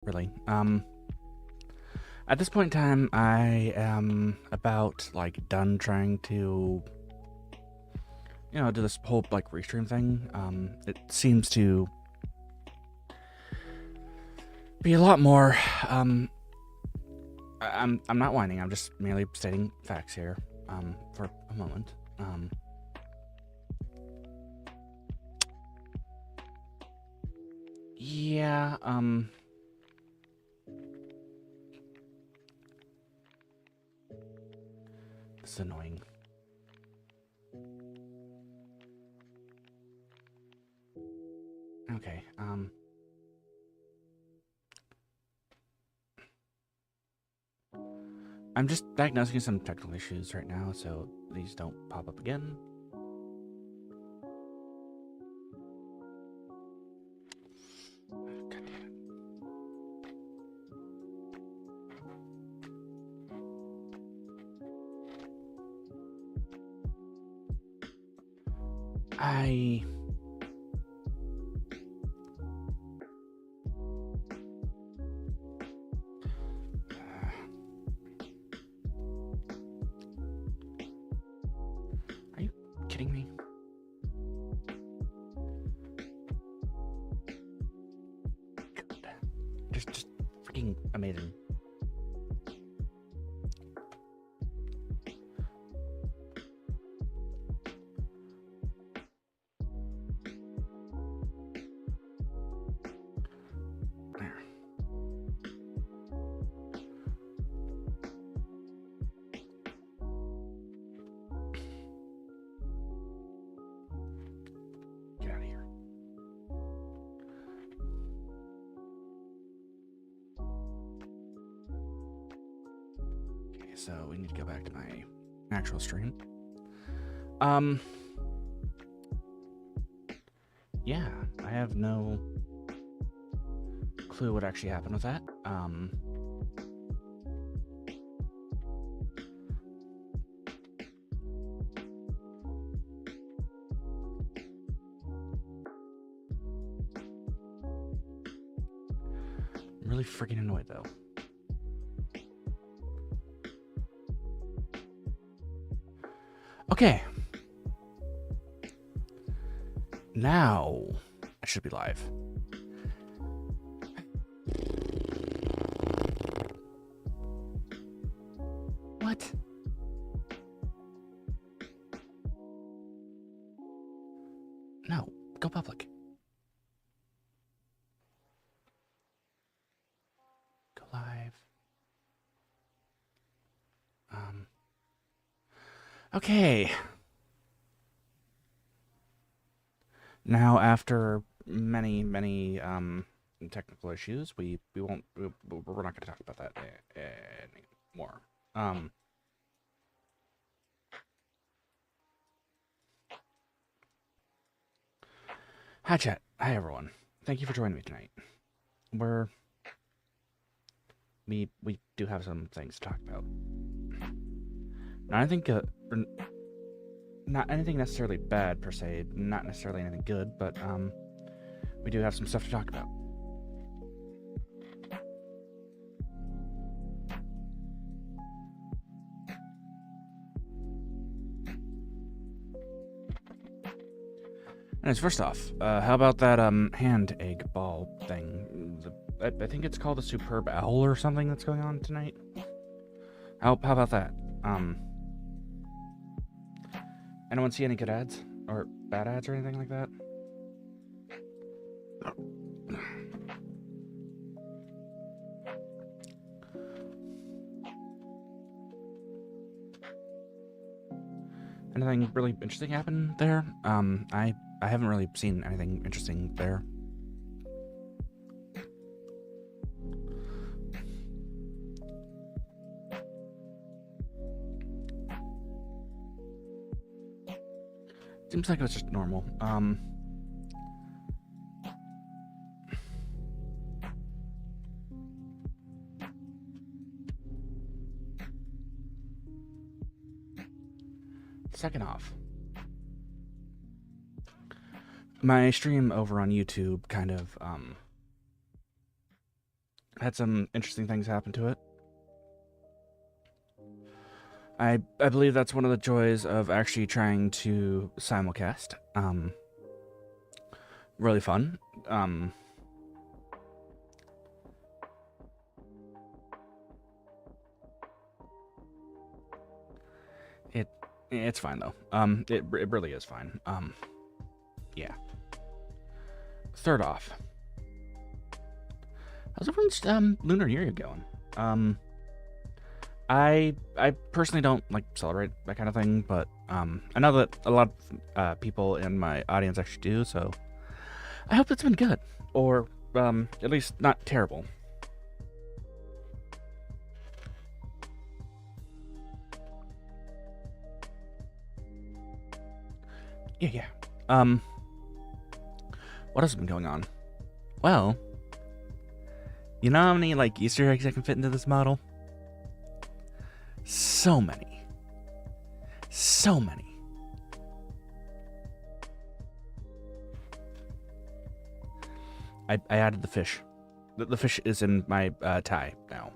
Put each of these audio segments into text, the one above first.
really. At this point in time, I am about, like, done trying to, do this whole, like, restream thing. It seems to be a lot more, I'm not whining, I'm just merely stating facts here, for a moment. Yeah, this is annoying. Okay, I'm just diagnosing some technical issues right now, so these don't pop up again. God damn it. Are you kidding me? God. Just freaking amazing. There. Get out of here. Okay, so we need to go back to my actual stream. Yeah, I have no clue what actually happened with that. I'm really freaking annoyed though. Okay. Now I should be live. What? No, go public. Go live. Okay. Now, after many technical issues, we're not going to talk about that anymore. Hi chat. Hi everyone. Thank you for joining me tonight. We do have some things to talk about. Now, I think not anything necessarily bad per se, not necessarily anything good, but we do have some stuff to talk about. Anyways, first off, how about that hand egg ball thing? I think it's called a superb owl or something that's going on tonight. How about that? Anyone see any good ads or bad ads or anything like that? Anything really interesting happen there? I haven't really seen anything interesting there. Seems like it was just normal. Second off, my stream over on YouTube kind of had some interesting things happen to it. I believe that's one of the joys of actually trying to simulcast. Really fun. It's fine though. It really is fine. Yeah. Third off, how's everyone's Lunar New Year going? I personally don't like celebrate that kind of thing, but I know that a lot of people in my audience actually do, so I hope it's been good, or at least not terrible. Yeah. What else has been going on? Well, you know how many like Easter eggs I can fit into this model? So many. So many. I added the fish. The fish is in my tie now.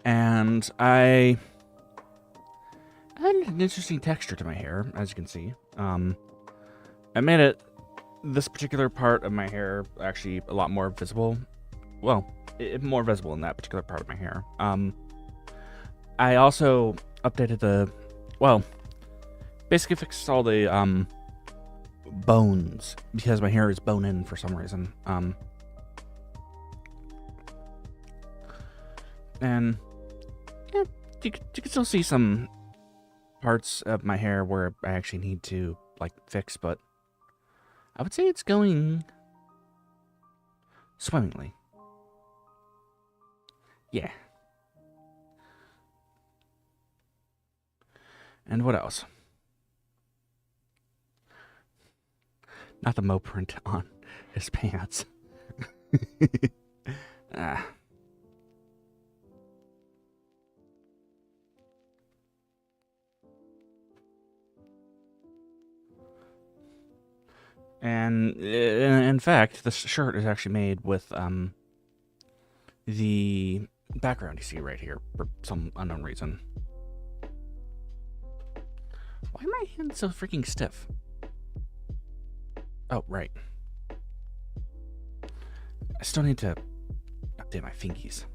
And I added an interesting texture to my hair, as you can see. I made this particular part of my hair actually a lot more visible. Well, more visible in that particular part of my hair. I also updated basically fixed all the bones, because my hair is bone-in for some reason. And yeah, you can still see some parts of my hair where I actually need to like fix, but I would say it's going swimmingly. Yeah. And what else? Not the Mo print on his pants. Ah. And in fact, this shirt is actually made with the background you see right here for some unknown reason. Why are my hands so freaking stiff? Oh, right. I still need to update my fingies.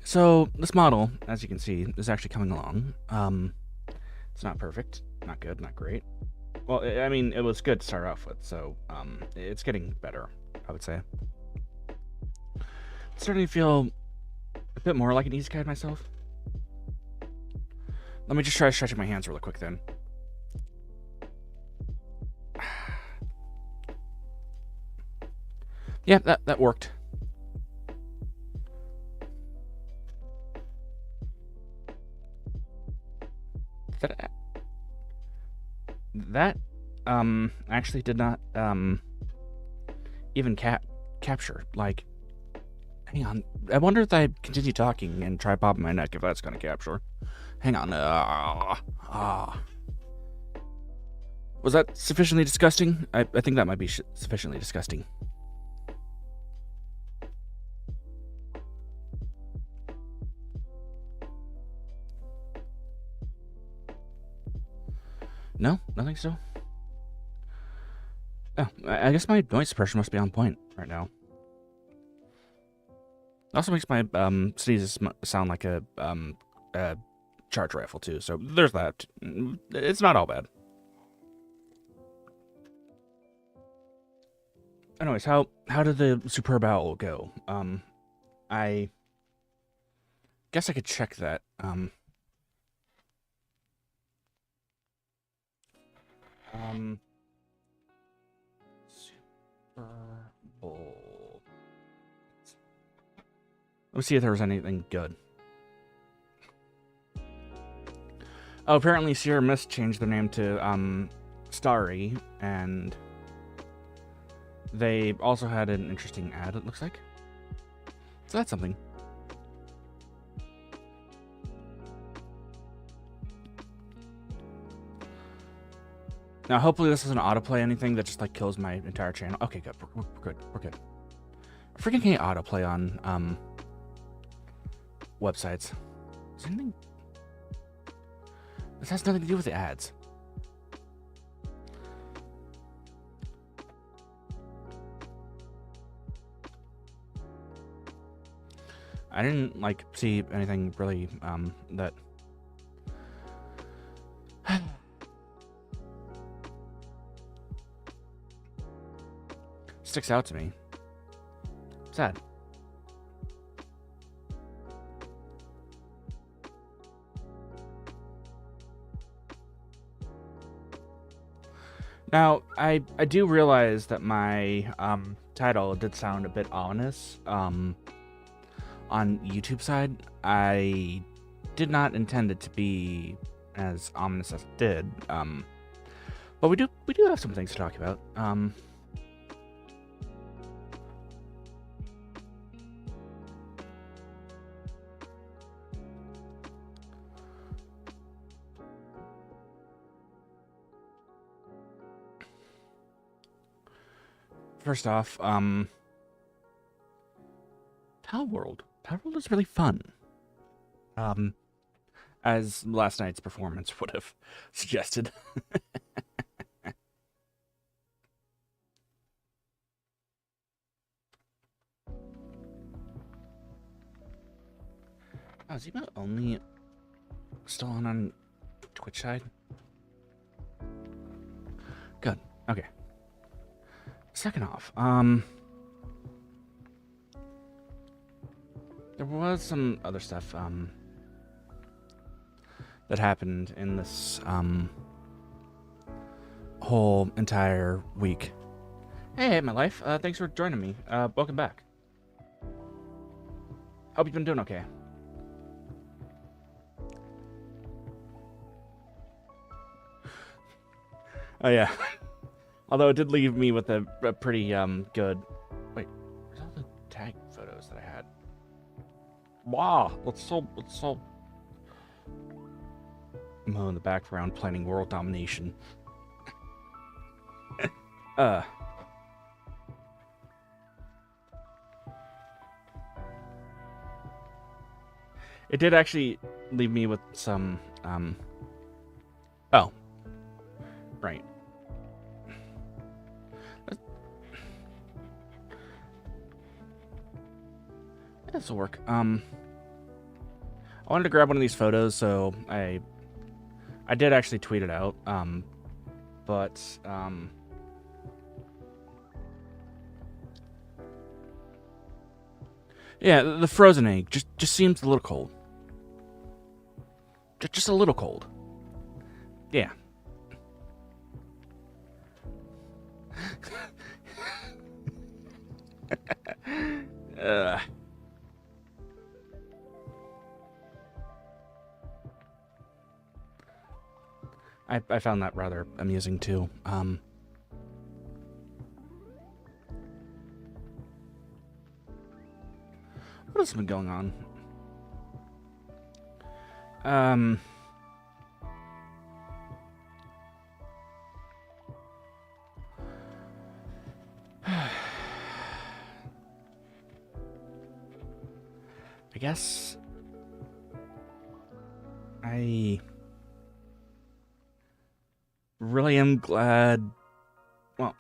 So this model, as you can see, is actually coming along. It's not perfect, not good, not great. Well, I mean, it was good to start off with, so it's getting better, I would say. It's starting to feel a bit more like an easy guide myself. Let me just try stretching my hands really quick then. Yeah, that worked. That actually did not even capture. Like, hang on. I wonder if I continue talking and try popping my neck if that's gonna capture. Hang on. Was that sufficiently disgusting? I think that might be sufficiently disgusting. No? Nothing still? Oh, I guess my noise suppression must be on point right now. It also makes my sneezes sound like a charge rifle too, so there's that. It's not all bad. Anyways, how did the Superb Owl go? I guess I could check that. Super Bowl. Let's see if there was anything good. Oh, apparently Sierra Mist changed their name to Starry, and they also had an interesting ad, it looks like. So that's something. Now, hopefully this doesn't autoplay anything that just, like, kills my entire channel. Okay, good. We're good. We're good. I freaking hate autoplay on, websites. Is anything... This has nothing to do with the ads. I didn't, like, see anything really, that... sticks out to me. Sad. Now, I do realize that my title did sound a bit ominous on YouTube side. I did not intend it to be as ominous as it did. But we do have some things to talk about. First off, Palworld. Palworld is really fun. As last night's performance would have suggested. Oh, is Zemo only still on Twitch side? Good. Okay. Second off, there was some other stuff, that happened in this, whole entire week. Hey, my life, thanks for joining me. Welcome back. Hope you've been doing okay. Oh, yeah. Although it did leave me with a pretty, good... Wait, where's all the tag photos that I had? Wow, let's so... Mo in the background planning world domination. It did actually leave me with some, oh. Right. This will work. I wanted to grab one of these photos, so I did actually tweet it out. But yeah, the frozen egg just seems a little cold. Just a little cold. Yeah. I found that rather amusing too. What else has been going on? I guess I really am glad. Well,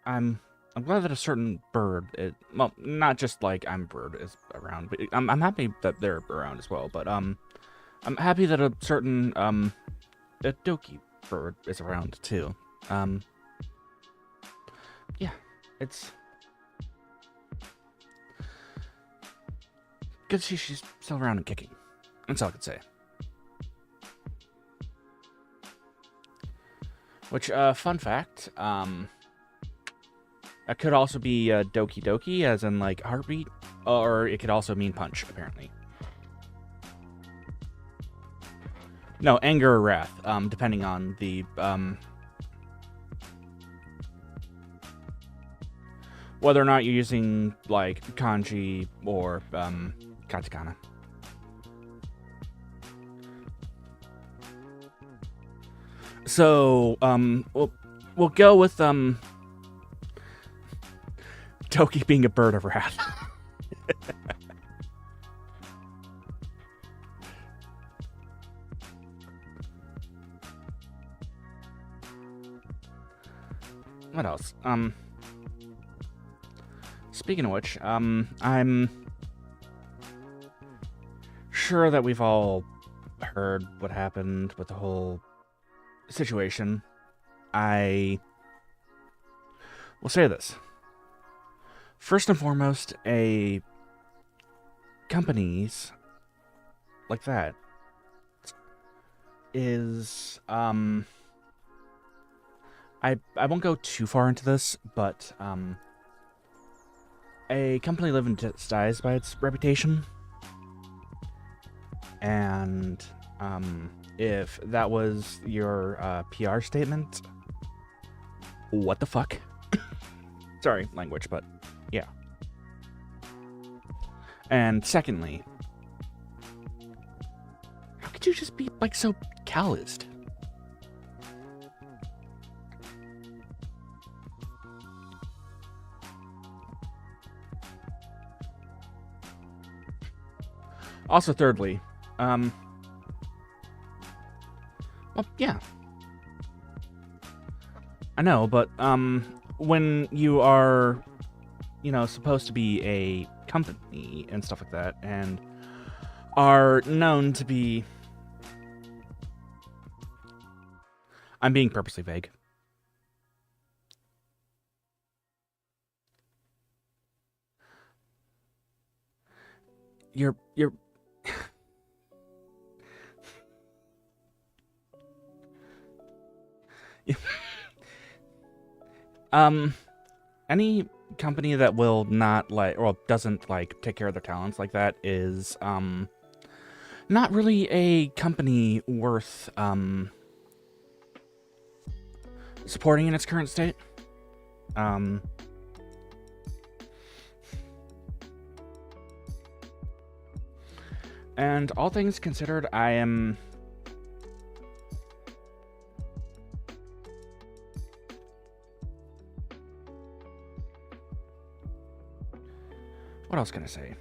I'm glad that a certain bird is, well, not just like I'm a bird is around, but I'm happy that they're around as well. But I'm happy that a certain a Doki bird is around too. Yeah, it's good to see she's still around and kicking. That's all I could say. Which, fun fact, that could also be Doki Doki, as in, like, heartbeat, or it could also mean punch, apparently. No, anger or wrath, depending on the, whether or not you're using, like, kanji or, katakana. So, well, we'll go with Toki being a bird of wrath. What else? Speaking of which, I'm sure that we've all heard what happened with the whole situation. I will say this. First and foremost, companies like that is, I won't go too far into this, but, a company lives and dies by its reputation. And, if that was your, PR statement, what the fuck? Sorry, language, but yeah. And secondly, how could you just be, like, so calloused? Also, thirdly, well, yeah. I know, but, when you are, you know, supposed to be a company and stuff like that, and are known to be... I'm being purposely vague. You're... Any company that will not, like, or doesn't, like, take care of their talents like that is, not really a company worth, supporting in its current state. And all things considered, I am... What else can I say?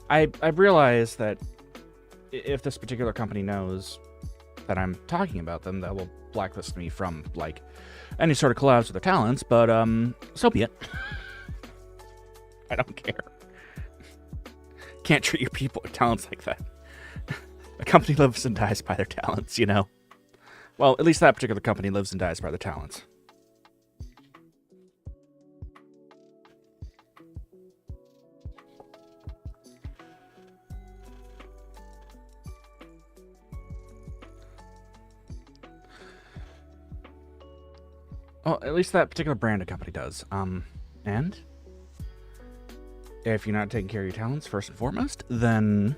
I realize that if this particular company knows that I'm talking about them, that will blacklist me from, like, any sort of collabs with their talents, but, so be it. I don't care. Can't treat your people or talents like that. A company lives and dies by their talents, you know? Well, at least that particular company lives and dies by their talents. Well, at least that particular brand of company does. And if you're not taking care of your talents first and foremost, then,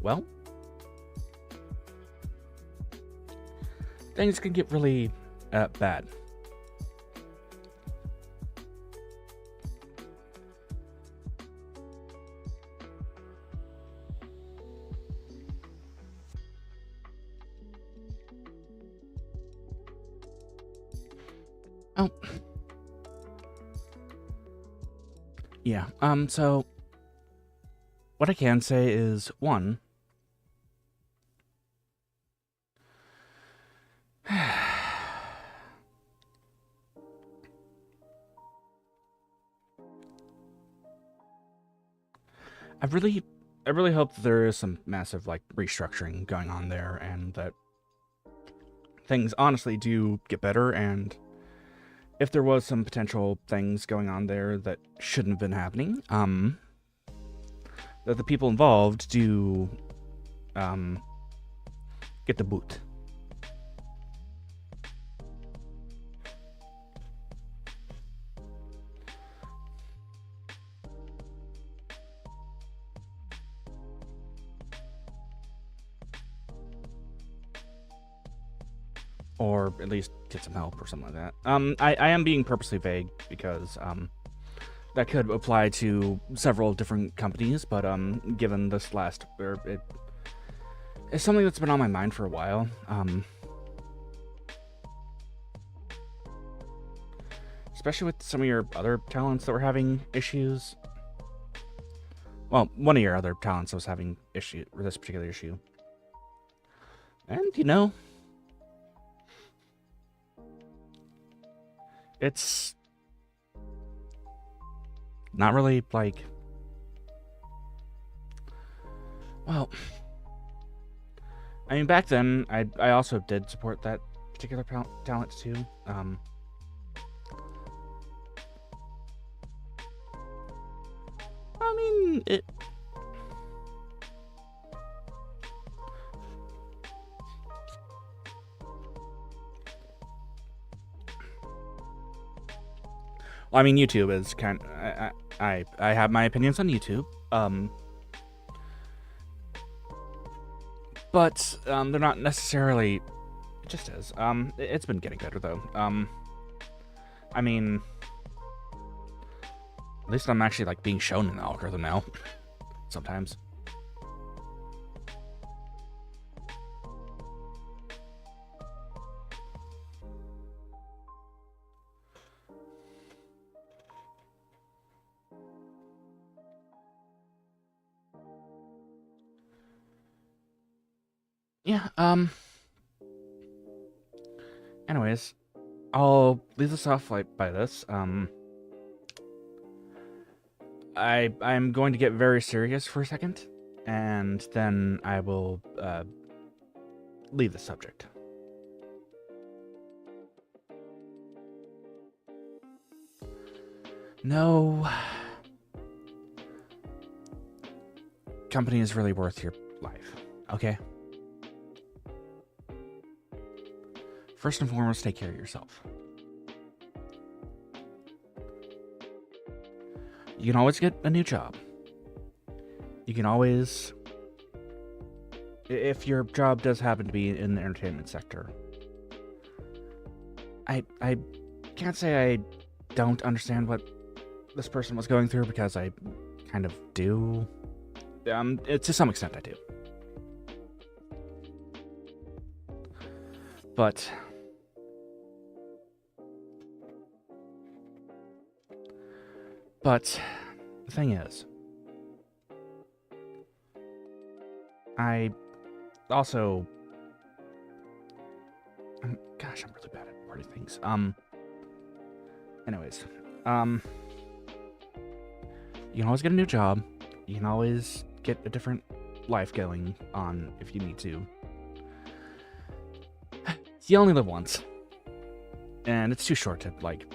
well, things can get really bad. Oh. Yeah, so what I can say is, one, I really hope that there is some massive, like, restructuring going on there, and that things honestly do get better, and if there was some potential things going on there that shouldn't have been happening, that the people involved do, get the boot. Or at least get some help or something like that. I am being purposely vague because that could apply to several different companies, but given this last, It's something that's been on my mind for a while. Especially with some of your other talents that were having issues. Well, one of your other talents was having this particular issue. And, you know, it's not really, like, well, I mean, back then, I also did support that particular talent, too. I mean, well, I mean, YouTube is kind of, I have my opinions on YouTube, but they're not necessarily, it just is, it's been getting better, though. I mean, at least I'm actually, like, being shown in the algorithm now, sometimes. Yeah, anyways, I'll leave this off, like, by this, I'm going to get very serious for a second, and then I will, leave the subject. No company is really worth your life, okay? First and foremost, take care of yourself. You can always get a new job. You can always, if your job does happen to be in the entertainment sector. I can't say I don't understand what this person was going through, because I kind of do. To some extent I do. But the thing is, I also, gosh, I'm really bad at wording things. Anyways, you can always get a new job. You can always get a different life going on if you need to. You only live once, and it's too short to, like,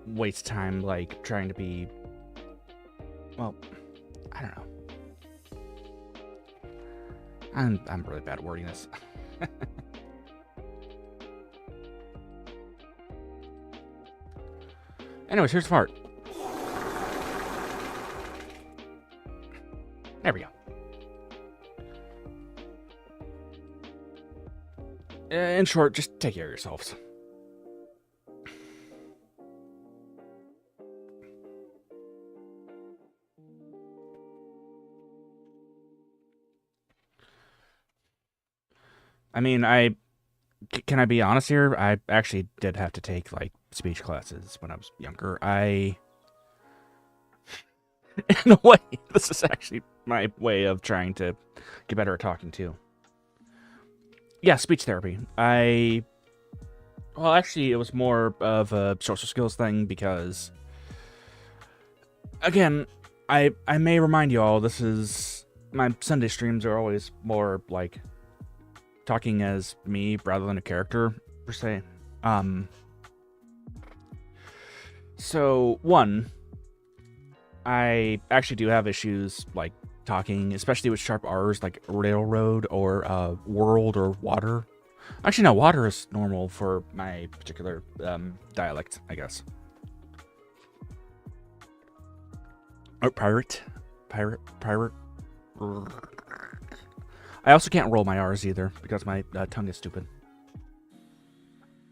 waste time, like, trying to be, well, I don't know. I'm really bad at wording this. Anyways, here's the part. There we go. In short, just take care of yourselves. I mean, can I be honest here? I actually did have to take, like, speech classes when I was younger. In a way, this is actually my way of trying to get better at talking too. Yeah, speech therapy. Well, actually, it was more of a social skills thing, because, again, I may remind you all, my Sunday streams are always more, like, talking as me rather than a character, per se. So, one, I actually do have issues, like, talking, especially with sharp R's, like railroad or world or water. Actually, no, water is normal for my particular dialect, I guess. Or pirate. I also can't roll my R's either, because my tongue is stupid.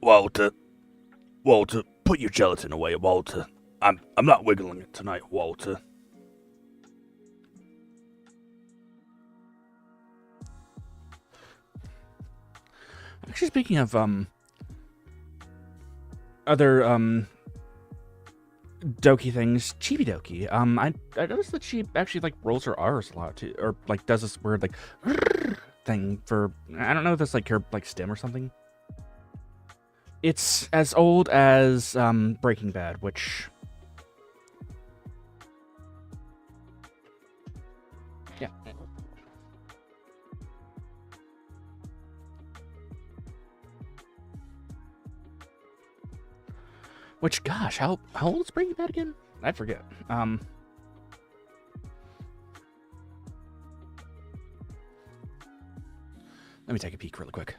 Walter, put your gelatin away, Walter. I'm not wiggling it tonight, Walter. Actually, speaking of other Doki things, Chibi Doki. I noticed that she actually like rolls her R's a lot too, or like does this weird like thing for, I don't know if that's like her like stem or something. It's as old as Breaking Bad, which yeah. Which, gosh, how old is Breaking Bad again? I forget. Let me take a peek really quick.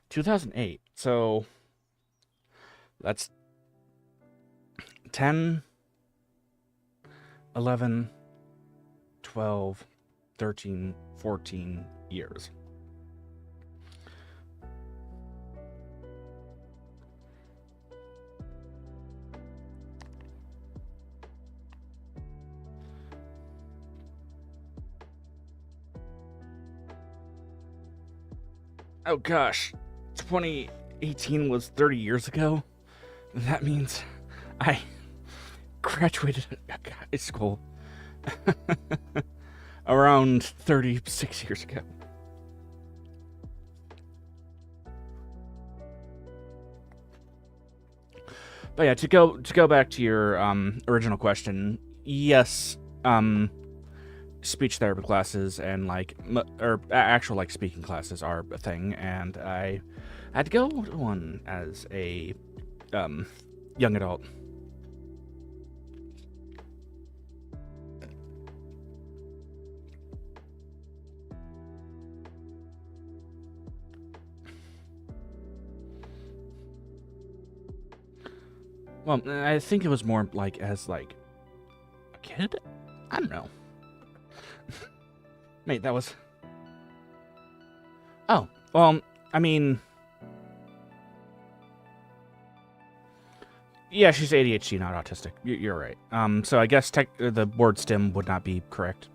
(2008). So that's 10, 11, 12, 13, 14 years. Oh gosh, 2018 was 30 years ago. That means I graduated high school around 36 years ago. But yeah, to go back to your original question, yes, speech therapy classes and like or actual like speaking classes are a thing, and I had to go to one as a young adult. Well, I think it was more like as like a kid. I don't know. Mate, that was. Oh, well, I mean, yeah, she's ADHD, not autistic. You're right. So I guess the word STEM would not be correct.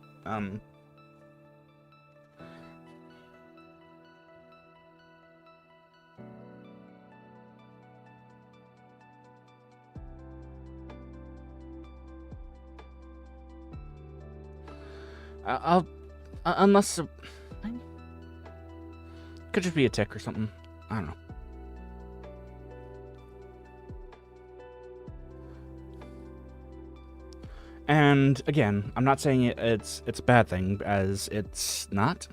I'll unless could just be a tick or something. I don't know. And again, I'm not saying it's a bad thing, as it's not.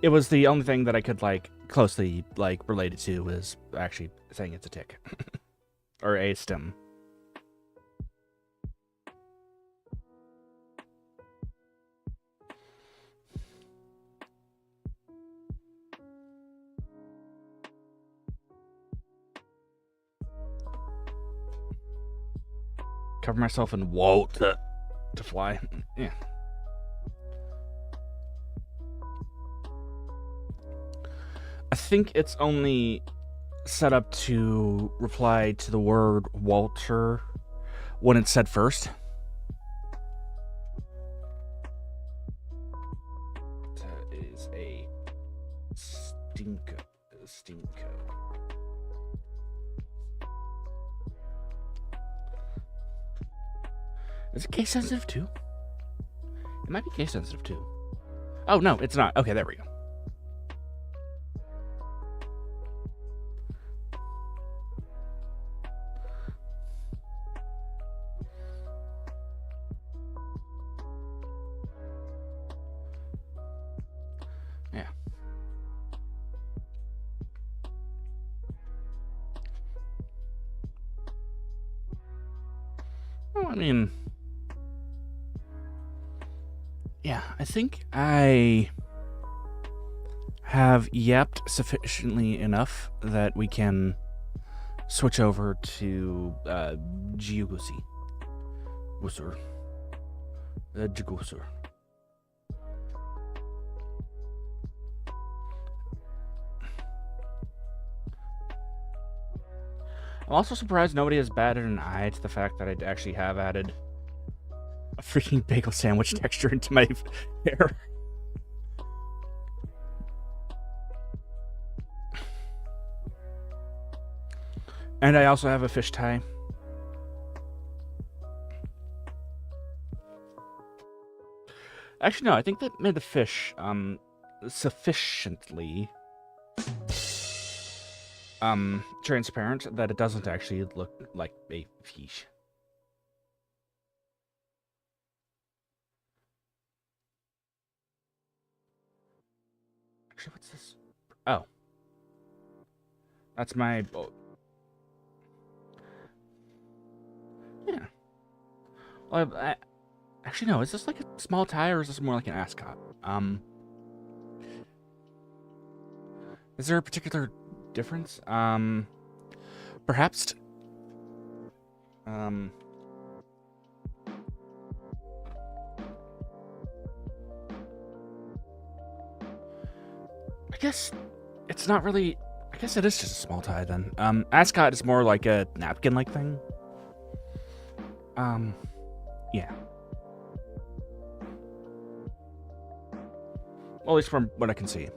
It was the only thing that I could like closely like relate it to was actually saying it's a tick or a stem. Cover myself in wool to fly. Yeah. I think it's only set up to reply to the word Walter when it's said first. That is a stinko. Is it case sensitive too? It might be case sensitive too. Oh no, it's not. Okay, there we go. Yeah. Well, I mean, yeah, I think I have yapped sufficiently enough that we can switch over to GeoGuessr. GeoGuessr. I'm also surprised nobody has batted an eye to the fact that I actually have added a freaking bagel sandwich texture into my hair. And I also have a fish tie. Actually, no, I think that made the fish sufficiently transparent that it doesn't actually look like a fish. Actually, what's this? Oh. That's my... Oh. Yeah. Well, actually, no. Is this like a small tie, or is this more like an ascot? Is there a particular difference? Perhaps. I guess it's not really. I guess it is just a small tie then. Ascot is more like a napkin-like thing. Yeah. Well, at least from what I can see.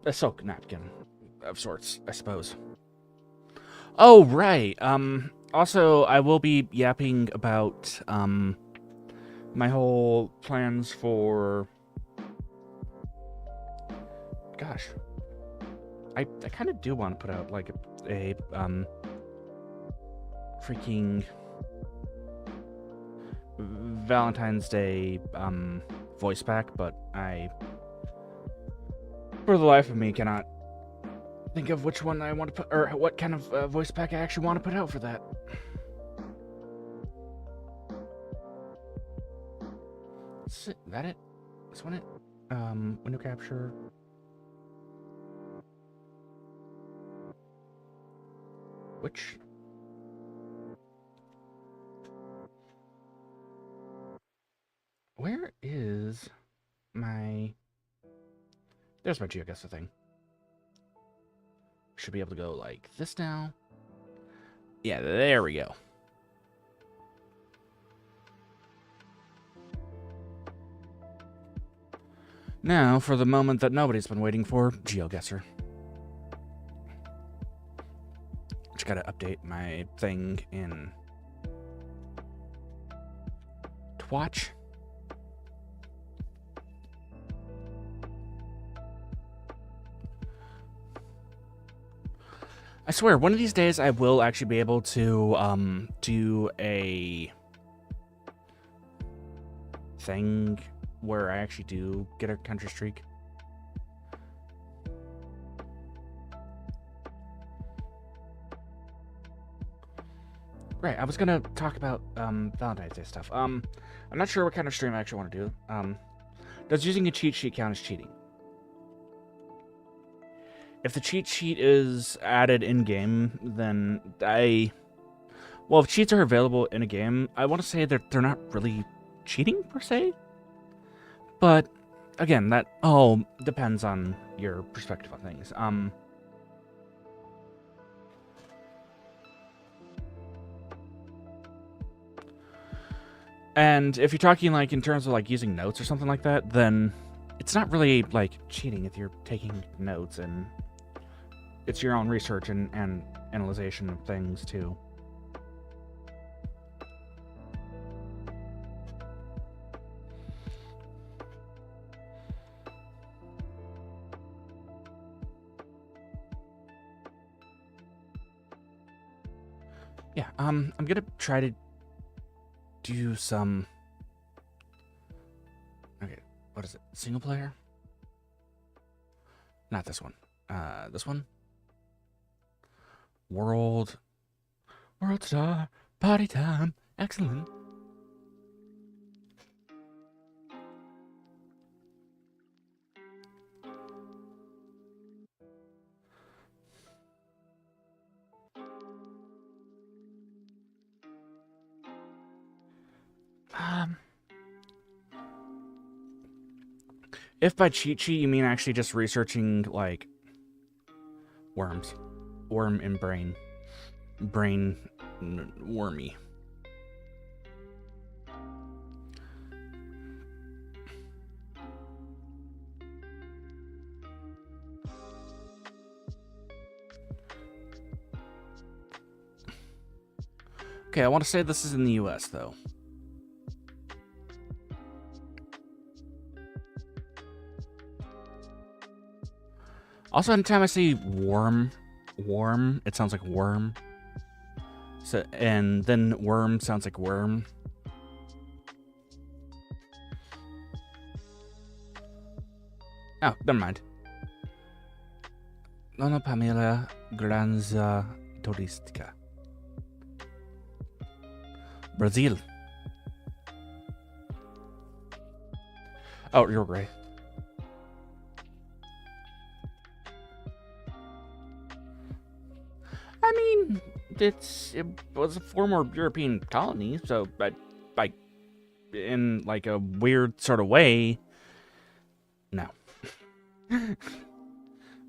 A silk napkin of sorts, I suppose. Oh, right. Also, I will be yapping about, my whole plans for... Gosh. I kind of do want to put out, like, a freaking Valentine's Day, voice pack, but I, for the life of me, cannot think of which one I want to put, or what kind of voice pack I actually want to put out for that. Is that it? This one it? Window capture. Which? Where is my... There's my GeoGuessr thing. Should be able to go like this now. Yeah, there we go. Now, for the moment that nobody's been waiting for, GeoGuessr. Just gotta update my thing in Twatch. I swear, one of these days I will actually be able to do a thing where I actually do get a country streak. Right, I was gonna talk about Valentine's Day stuff. I'm not sure what kind of stream I actually want to do. Does using a cheat sheet count as cheating? If the cheat sheet is added in-game, then well, if cheats are available in a game, I want to say that they're not really cheating, per se. But, again, that all depends on your perspective on things. And if you're talking, like, in terms of, like, using notes or something like that, then it's not really, like, cheating if you're taking notes, and it's your own research and analyzation of things, too. Yeah, I'm gonna try to do some... Okay, what is it? Single player? Not this one. This one? World Star, party time, excellent. If by cheat sheet you mean actually just researching, like, Worms. Worm in brain. Brain wormy. Okay, I want to say this is in the US, though. Also, anytime I see warm, it sounds like worm. So, and then worm sounds like worm. Oh, never mind. Nona Pamela Granza Turistica. Brazil. Oh, you're right. I mean, it was a former European colony, so like in like a weird sort of way. No. Never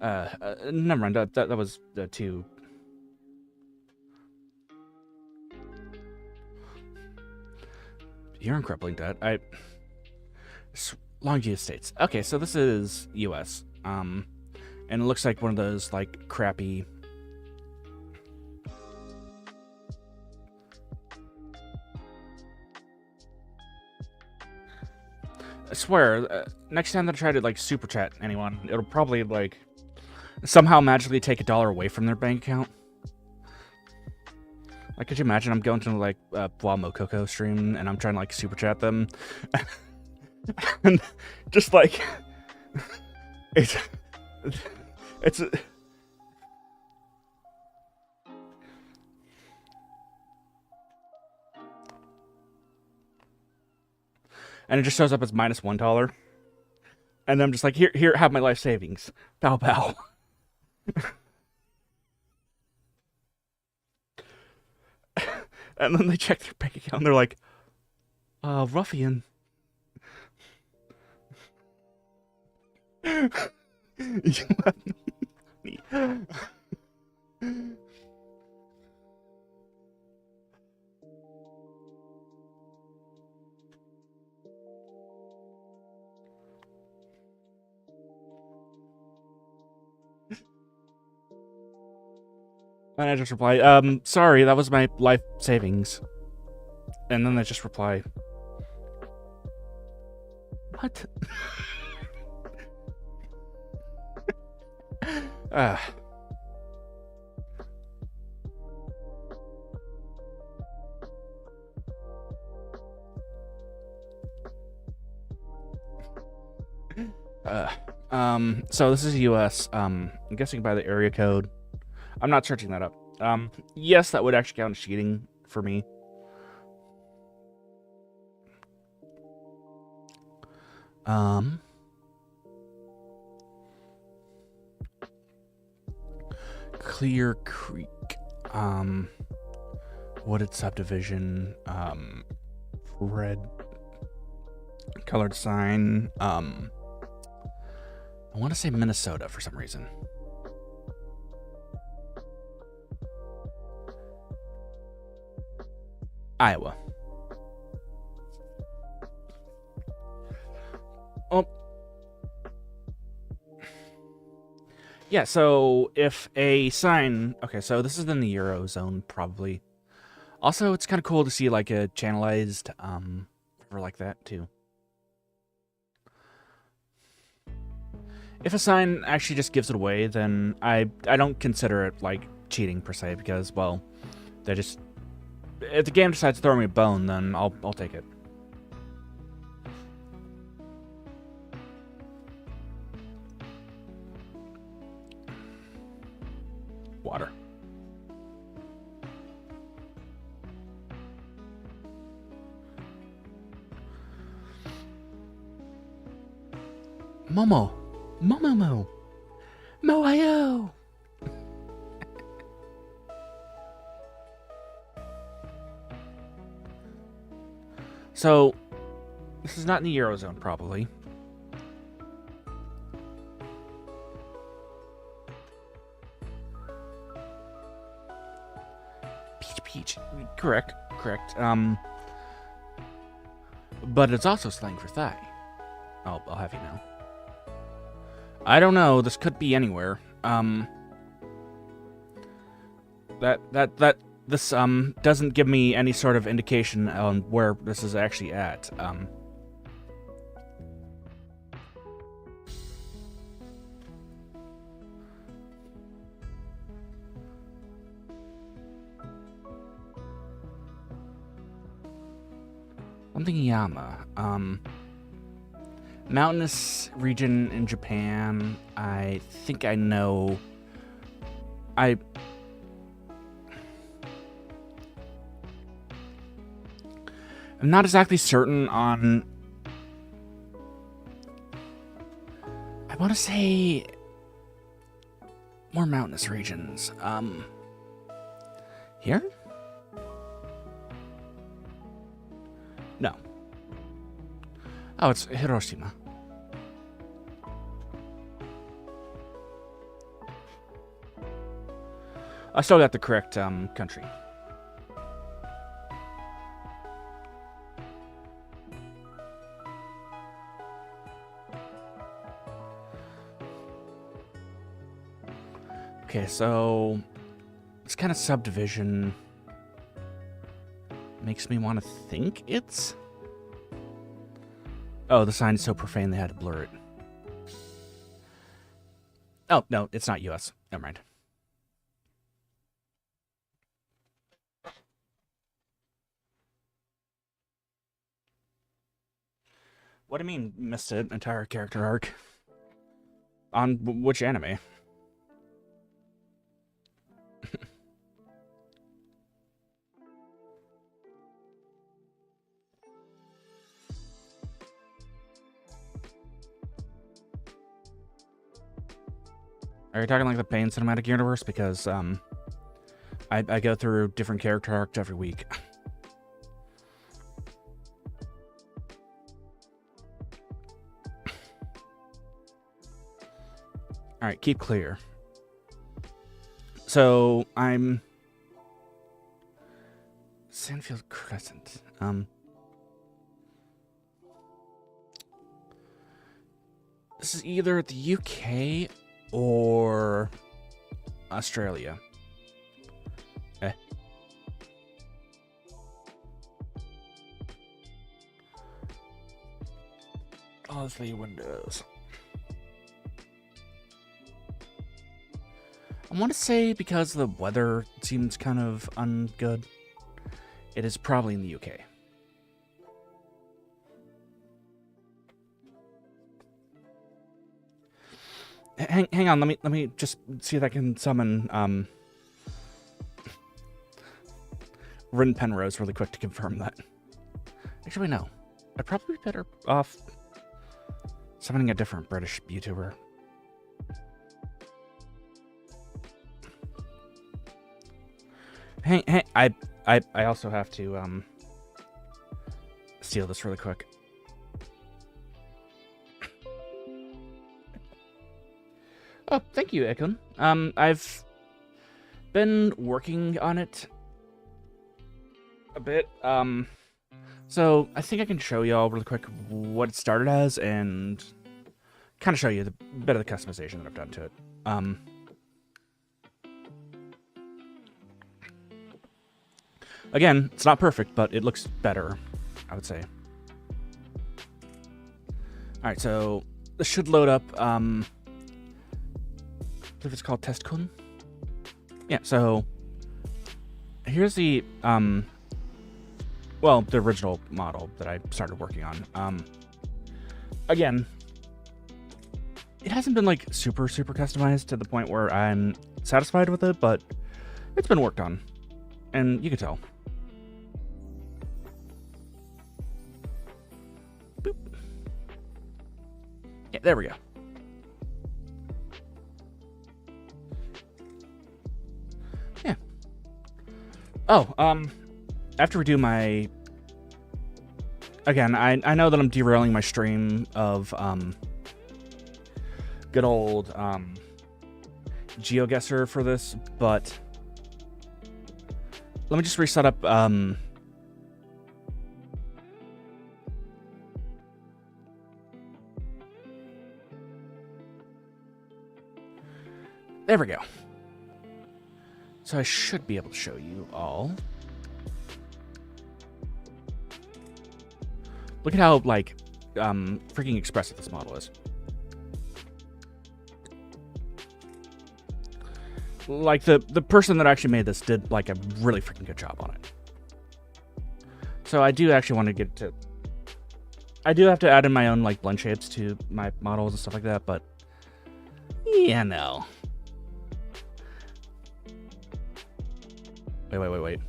mind. That was too. You're in crippling debt. Longia States. Okay, so this is U.S. And it looks like one of those like crappy. I swear, next time that I try to like super chat anyone, it'll probably like somehow magically take $1 away from their bank account. Like, could you imagine I'm going to like Bois Coco stream and I'm trying to like super chat them, and just like it's. And it just shows up as -$1. And I'm just like, here, have my life savings. Bow, bow. And then they check their bank account and they're like, ruffian. You have me. And I just reply, sorry, that was my life savings. And then they just reply, what? So this is US. I'm guessing by the area code. I'm not searching that up. Yes, that would actually count as cheating for me. Clear Creek. Wooded subdivision. Red colored sign. I want to say Minnesota for some reason. Iowa. Oh. Yeah, so if a sign... Okay, so this is in the Eurozone, probably. Also, it's kind of cool to see, like, a channelized, river like that, too. If a sign actually just gives it away, then I don't consider it, like, cheating, per se, because, well, they just... If the game decides to throw me a bone, then I'll take it. Water. Momo. Momo. Mo-I-O. So, this is not in the Eurozone, probably. Correct. But it's also slang for thigh. I'll have you know. I don't know. This could be anywhere. This doesn't give me any sort of indication on where this is actually at. Something Yama. Mountainous region in Japan. I think I know. I'm not exactly certain on. I want to say more mountainous regions. Here? No. Oh, it's Hiroshima. I still got the correct country. Okay, so this kind of subdivision makes me want to think it's... Oh, the sign is so profane they had to blur it. Oh, no, it's not US. Never mind. What do you mean, missed an entire character arc? On which anime? Are you talking like the Payne cinematic universe? Because I go through different character arcs every week. All right, keep clear. So I'm Sandfield Crescent. This is either the UK or Australia. Honestly, Windows. I want to say because the weather seems kind of ungood, it is probably in the UK. Hang on, let me just see if I can summon Rin Penrose really quick to confirm that. Actually, no. I'd probably be better off summoning a different British YouTuber. Hey, I also have to steal this really quick. Oh, thank you, Ekun. I've been working on it a bit. So I think I can show y'all really quick what it started as and kind of show you the bit of the customization that I've done to it. Again, it's not perfect, but it looks better, I would say. Alright, so this should load up, I believe it's called TestKun. Yeah, so here's the, well, the original model that I started working on. Again, it hasn't been, like, super customized to the point where I'm satisfied with it, but it's been worked on, and you can tell. Boop. Yeah, there we go. Yeah. Oh, after we do my... Again, I know that I'm derailing my stream of, good old, GeoGuessr for this, but let me just reset up. There we go. So I should be able to show you all. Look at how, like, freaking expressive this model is. Like, the person that actually made this did, like, a really freaking good job on it. So I do actually want to get to... I do have to add in my own, like, blend shapes to my models and stuff like that, but... yeah, no. Wait.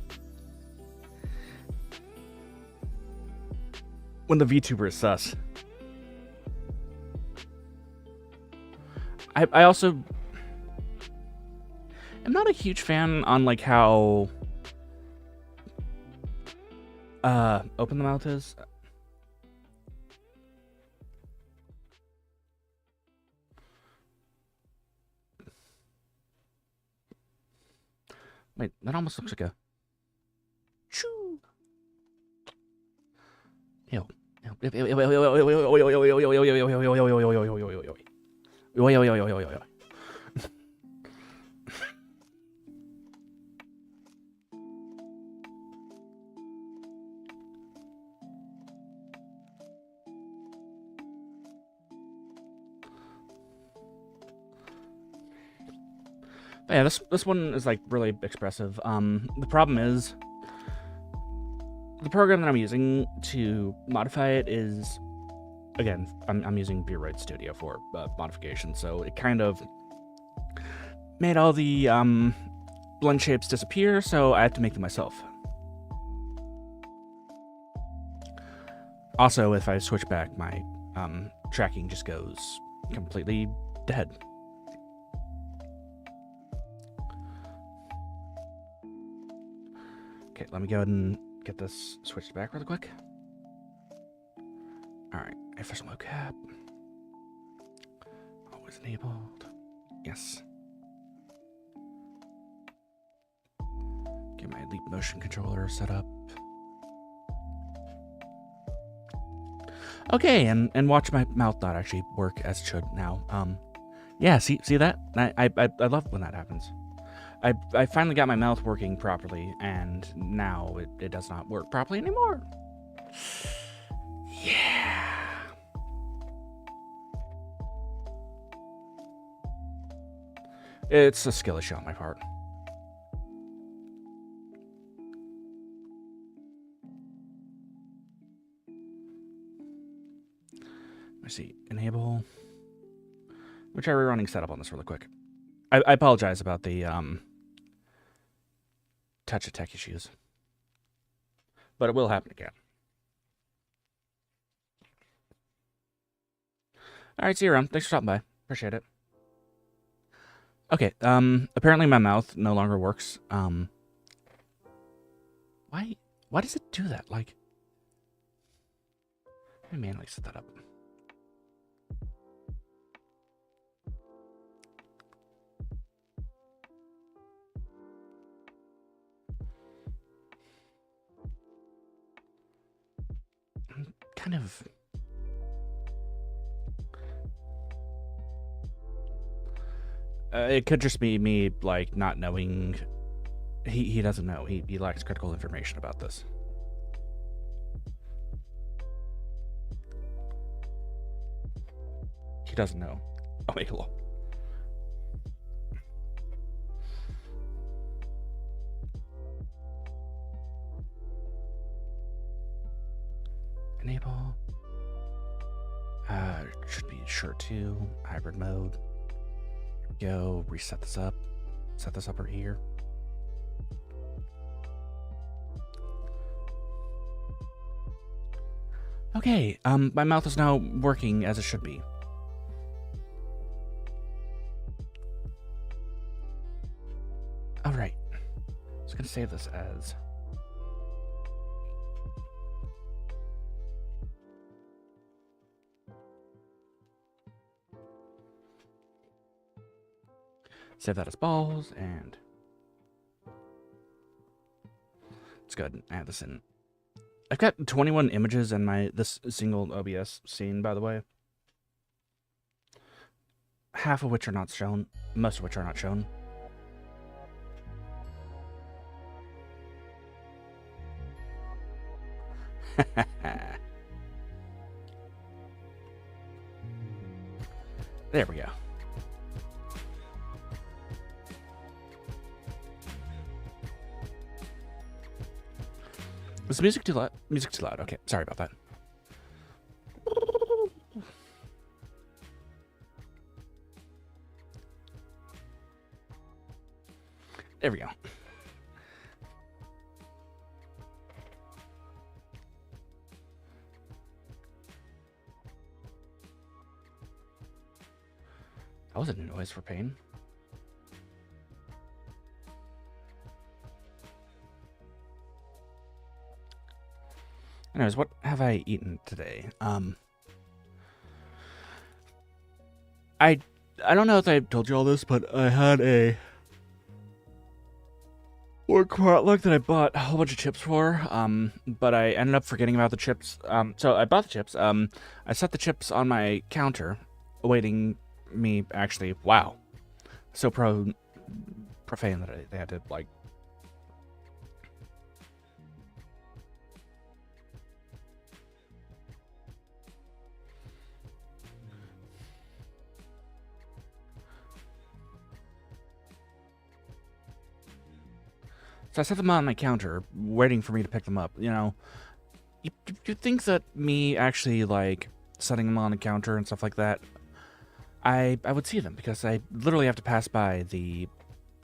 When the VTuber is sus. I also... I'm not a huge fan on, like, how... open the mouth is. Wait, that almost looks like a... Choo! Ew. Yeah, this one is, like, really expressive. The problem is the program that I'm using to modify it is, again, I'm using VRoid Studio for modification, so it kind of made all the blend shapes disappear, so I have to make them myself. Also, if I switch back, my tracking just goes completely dead. Okay, let me go ahead and get this switched back really quick. Alright, efficient mocap. Always enabled. Yes. Get my Leap motion controller set up. Okay, and watch my mouth not actually work as it should now. Yeah, see that? I love when that happens. I finally got my mouth working properly, and now it does not work properly anymore. Yeah. It's a skill issue on my part. Let's see. Enable. Let me try rerunning setup on this really quick. I apologize about the touch of tech issues, but it will happen again. All right, see you around. Thanks for stopping by. Appreciate it. Okay, apparently my mouth no longer works. Why does it do that? Like, let me manually set that up. Kind of... it could just be me, like, not knowing. He doesn't know. He lacks critical information about this. He doesn't know. Oh, wait, hello. Enable. Should be sure to hybrid mode. Here we go. Reset this up. Set this up right here. Okay. My mouth is now working as it should be. All right. I was gonna save this as. Save that as balls, and Let's go ahead and add this in. I've got 21 images in this single OBS scene, by the way. Half of which are not shown, most of which are not shown. There we go. Was the music too loud? Music too loud. Okay, sorry about that. There we go. That was a new noise for Payne. Anyways, what have I eaten today? I don't know if I told you all this, but I had a work potluck that I bought a whole bunch of chips for. But I ended up forgetting about the chips. So I bought the chips. I set the chips on my counter, awaiting me actually. Wow, so profane that they had to like. So I set them on my counter, waiting for me to pick them up. You know, you think that me actually like setting them on the counter and stuff like that, I would see them because I literally have to pass by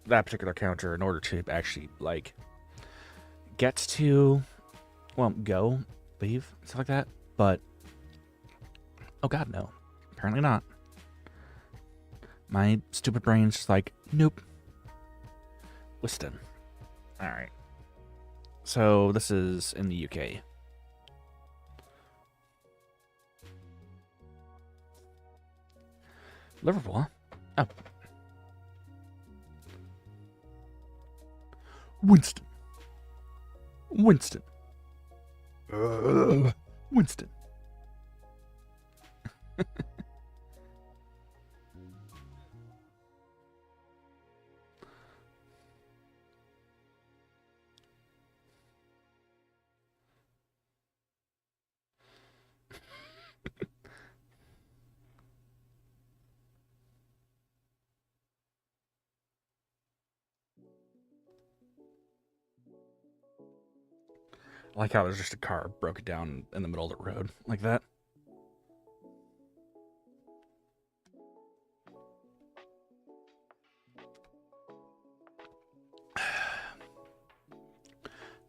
that particular counter in order to actually like get to, well, go, leave, stuff like that. But oh god, no, apparently not. My stupid brain's just like, nope. Wiston. All right. So this is in the UK. Liverpool, huh? Oh. Winston. Winston. Winston. I like how there's just a car broke it down in the middle of the road like that.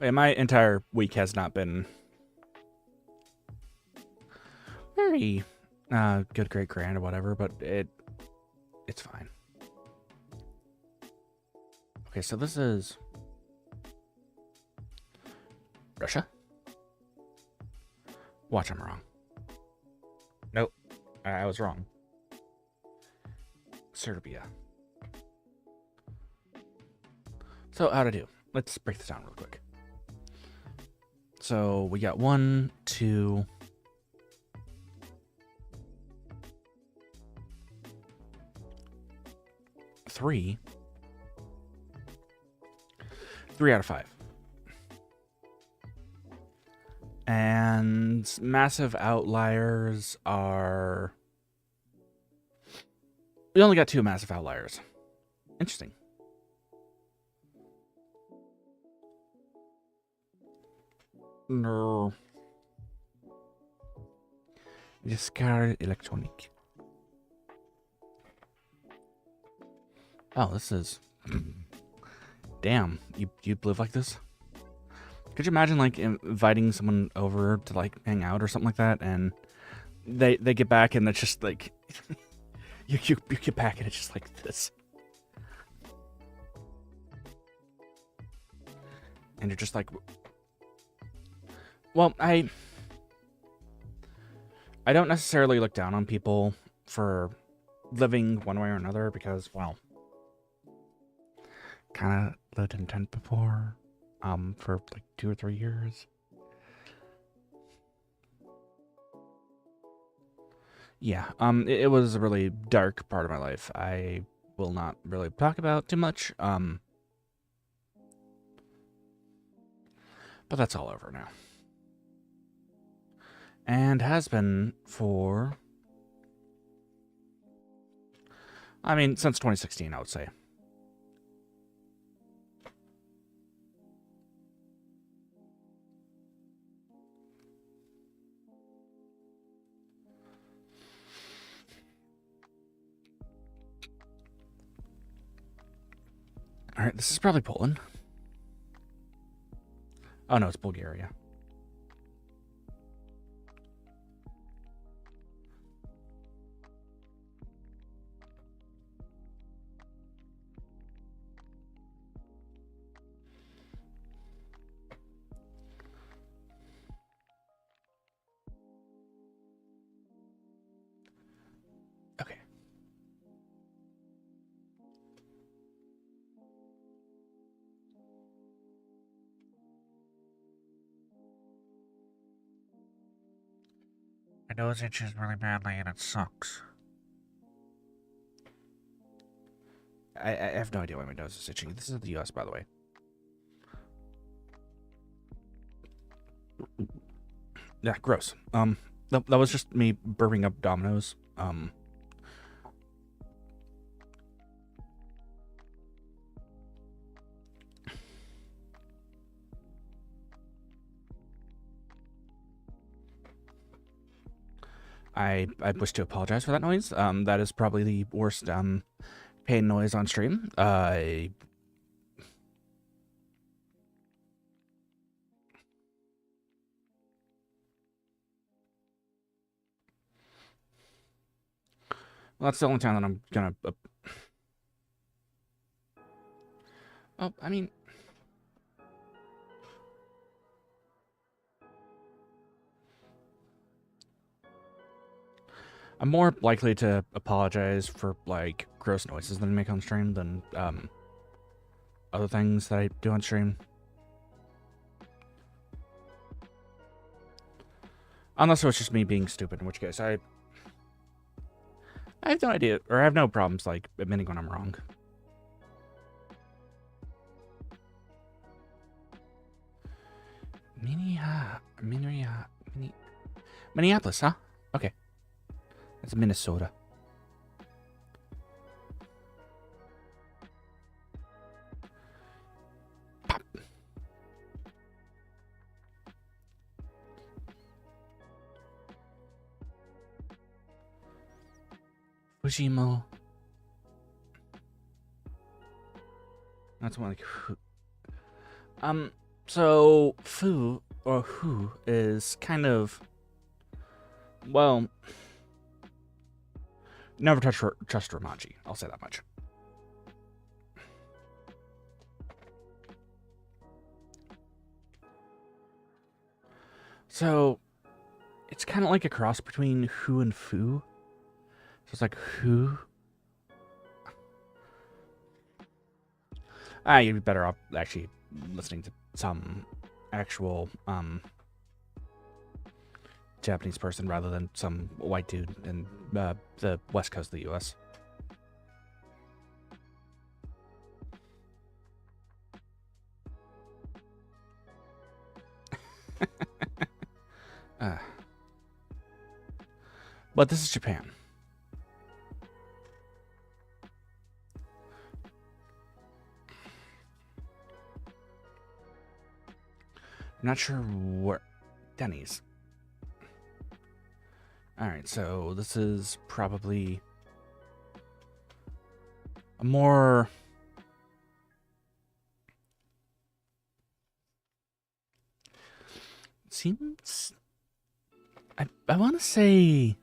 Yeah, my entire week has not been very good, great, grand, or whatever, but it's fine. Okay, so this is Russia. Watch, I'm wrong. Nope, I was wrong. Serbia. So how'd I do? Let's break this down real quick. So we got 1, 2, 3. 3 out of 5. And massive outliers are... We only got 2 massive outliers. Interesting. No. Discard electronic. Oh, this is... Damn, you live like this? Could you imagine, like, inviting someone over to, like, hang out or something like that, and they get back and it's just, like... you get back and it's just like this. And you're just like... Well, I don't necessarily look down on people for living one way or another because, well... kind of lived in tent before. for like 2 or 3 years. Yeah, it was a really dark part of my life. I will not really talk about too much, but that's all over now. And has been for, I mean, since 2016, I would say. Alright, this is probably Poland. Oh no, it's Bulgaria. Okay. My nose itches really badly and it sucks. I have no idea why my nose is itching. This is the US, by the way. Yeah, gross. That was just me burping up Domino's. I wish to apologize for that noise. That is probably the worst Payne noise on stream. Well, that's the only time that I'm gonna. Oh, I mean. I'm more likely to apologize for, like, gross noises that I make on stream than, other things that I do on stream. Unless it was just me being stupid, in which case I have no idea, or I have no problems, like, admitting when I'm wrong. Minneapolis, huh? Okay. That's Minnesota. Pop. Fujimo. That's one like so fu or hu is kind of, well, never trust Romaji. I'll say that much. So it's kind of like a cross between who and foo. So it's like who. You'd be better off actually listening to some actual Japanese person rather than some white dude in the west coast of the U.S. But this is Japan. I'm not sure where. Denny's. Alright, so this is probably a more. Seems. I want to say.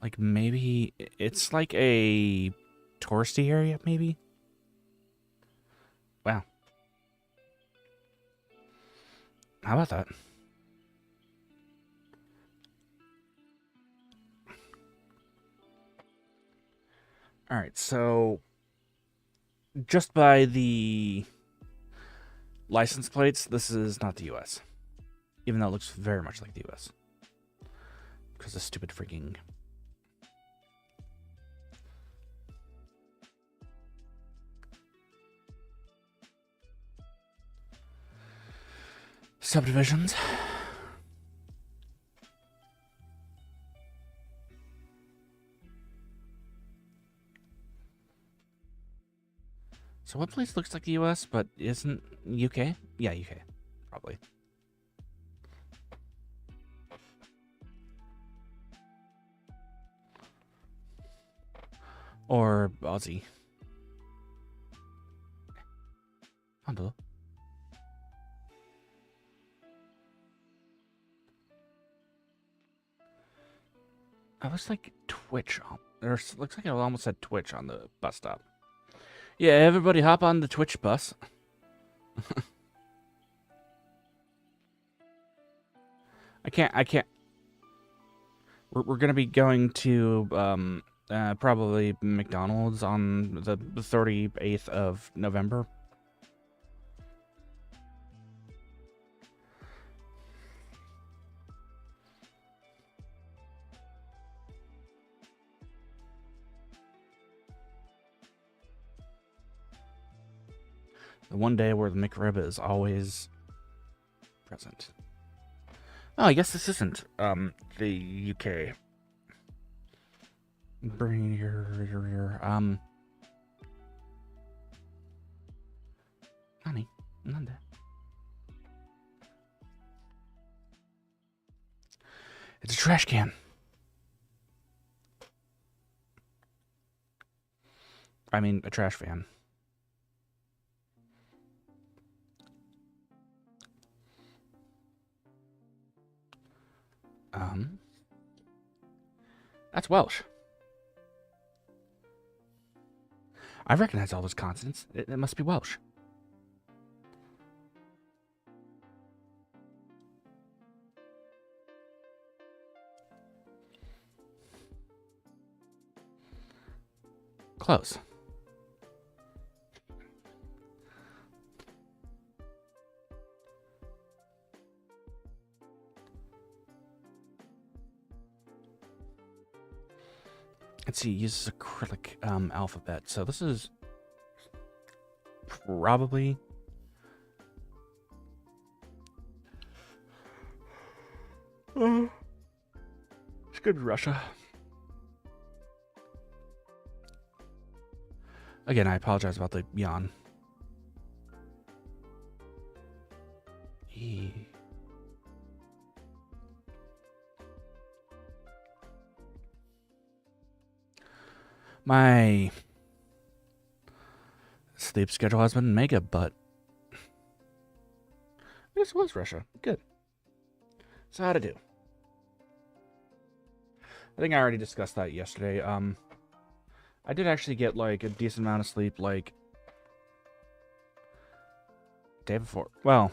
Like maybe it's like a touristy area, maybe? Wow. How about that? All right, so just by the License plates, this is not the US. Even though it looks very much like the US. Because of stupid freaking... subdivisions. So what place looks like the US but isn't UK? Yeah, UK. Probably. Or Aussie. Hello. It looks like Twitch. Or looks like it almost said Twitch on the bus stop. Yeah, everybody hop on the Twitch bus. I can't. We're gonna be going to probably McDonald's on the 38th of November. The one day where the McRib is always present. Oh, I guess this isn't the UK. Bring your honey, not that. It's a trash can. I mean, a trash fan. That's Welsh. I recognize all those consonants. It must be Welsh. Close. Let's see, it uses acrylic alphabet. So this is probably it's good Russia. Again, I apologize about the yawn. My sleep schedule has been mega, but this was Russia. Good. So how to do? I think I already discussed that yesterday. I did actually get like a decent amount of sleep, like day before. Well,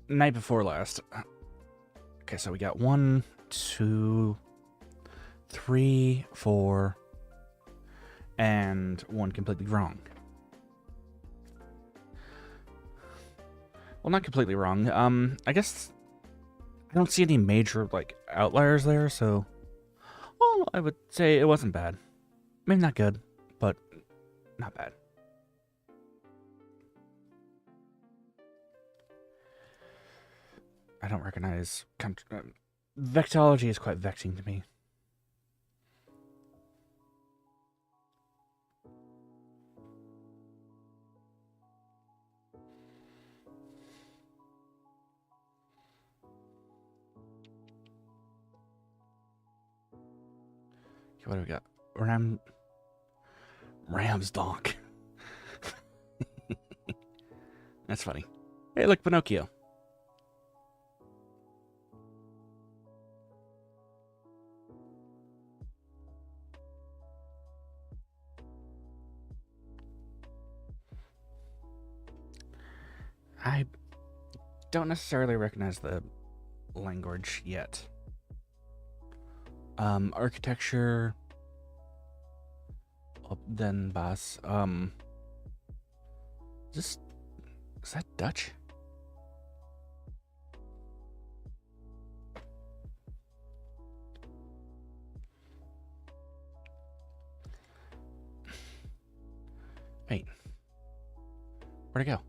night before last. Okay, so we got 1, 2, 3, 4, and 1 completely wrong. Well, not completely wrong. I guess I don't see any major like outliers there, so well, I would say it wasn't bad. Maybe not good, but not bad. I don't recognize vectology is quite vexing to me. What do we got? Ram's donk. That's funny. Hey, look, Pinocchio. I don't necessarily recognize the language yet. Architecture. Then bass. Just Is that Dutch? Wait. Where'd it go?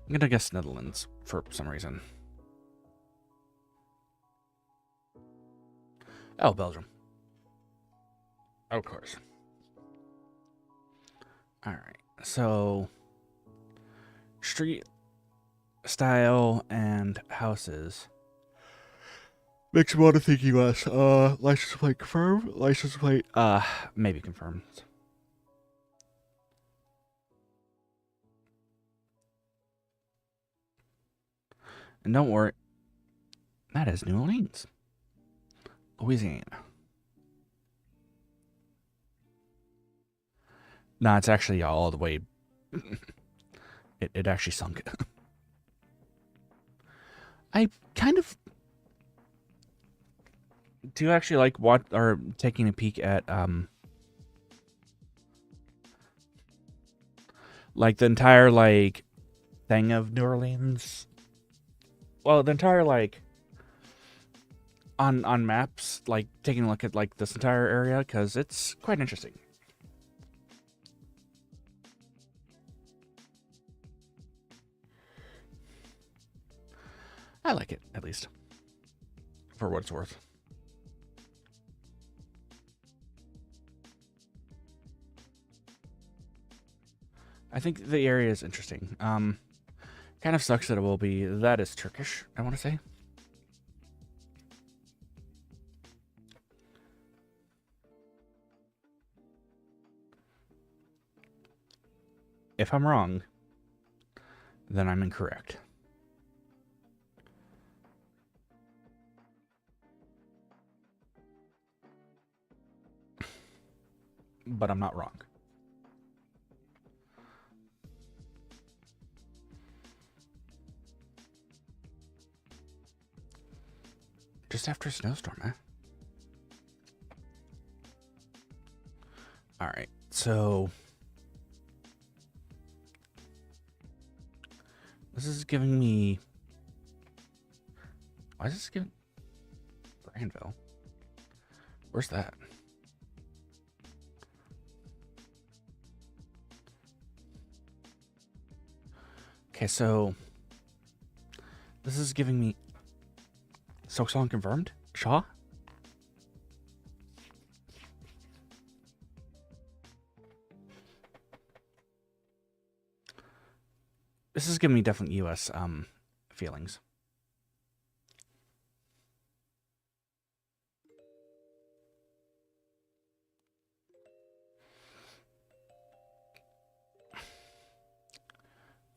I'm gonna guess Netherlands for some reason. Oh, Belgium. Of course. Alright, so street style and houses. Makes me want to think US. License plate confirmed. License plate, maybe confirmed. And don't worry, that is New Orleans, Louisiana. Nah, it's actually all the way. It actually sunk. I kind of do actually like taking a peek at like the entire like thing of New Orleans. Well, the entire like on maps, like taking a look at like this entire area, because it's quite interesting. I like it, at least, for what it's worth. I think the area is interesting. Kind of sucks that it will be. That is Turkish, I want to say. If I'm wrong, then I'm incorrect. But I'm not wrong. Just after a snowstorm, eh? Alright, so this is giving me... Why is this giving... Granville? Where's that? Okay, so this is giving me Soxon confirmed? Shaw? This is giving me definitely US feelings.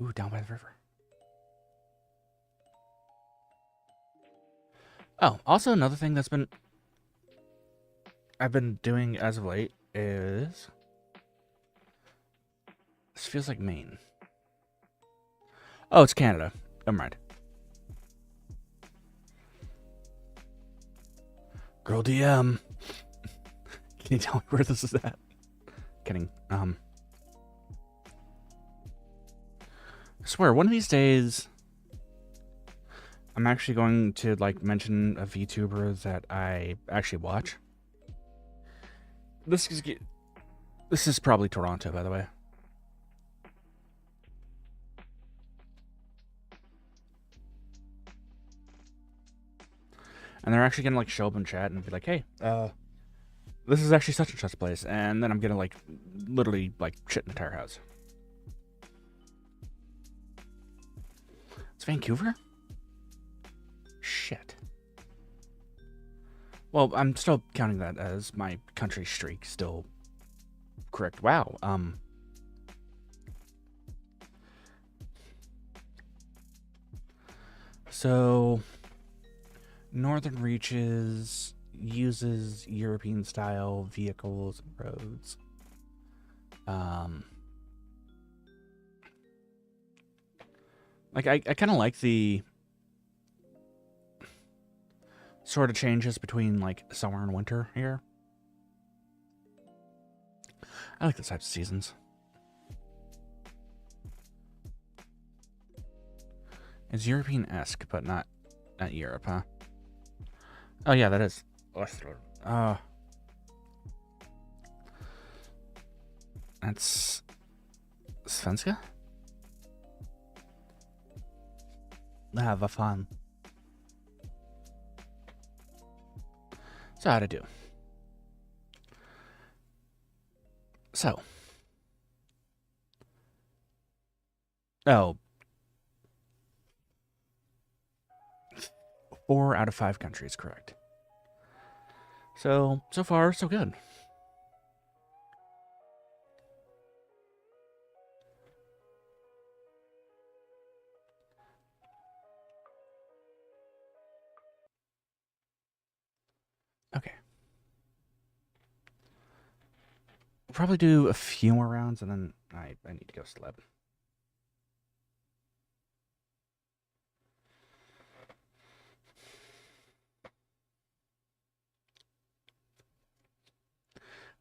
Ooh, down by the river. Oh, also another thing that's I've been doing as of late is... This feels like Maine. Oh, it's Canada. Never mind. Girl DM. Can you tell me where this is at? Kidding. I swear, one of these days, I'm actually going to like mention a VTuber that I actually watch. This is probably Toronto, by the way. And they're actually gonna like show up in chat and be like, "Hey, this is actually such and such a place," and then I'm gonna like literally like shit an entire house. It's Vancouver? Shit. Well, I'm still counting that as my country streak still correct. Wow. So Northern Reaches uses European style vehicles and roads. Like I kind of like the sort of changes between like summer and winter here. I like those types of seasons. It's European-esque, but not Europe, huh? Oh yeah, that is. That's Svenska? Have fun. So how to do? So. Oh. 4 out of 5 countries, correct. So far, so good. Okay. We'll probably do a few more rounds, and then I need to go sleep.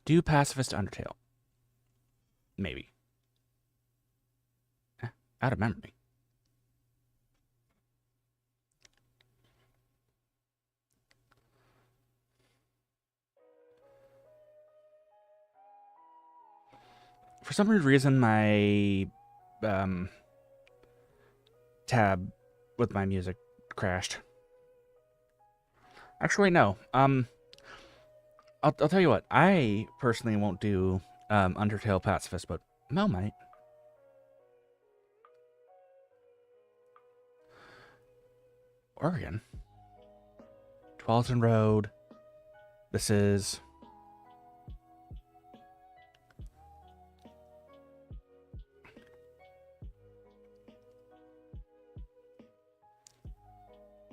Do pacifist Undertale? Maybe. Out of memory. For some weird reason, my tab with my music crashed. Actually, no. I'll tell you what. I personally won't do Undertale pacifist, but Mel might. Oregon. Twalton Road. This is.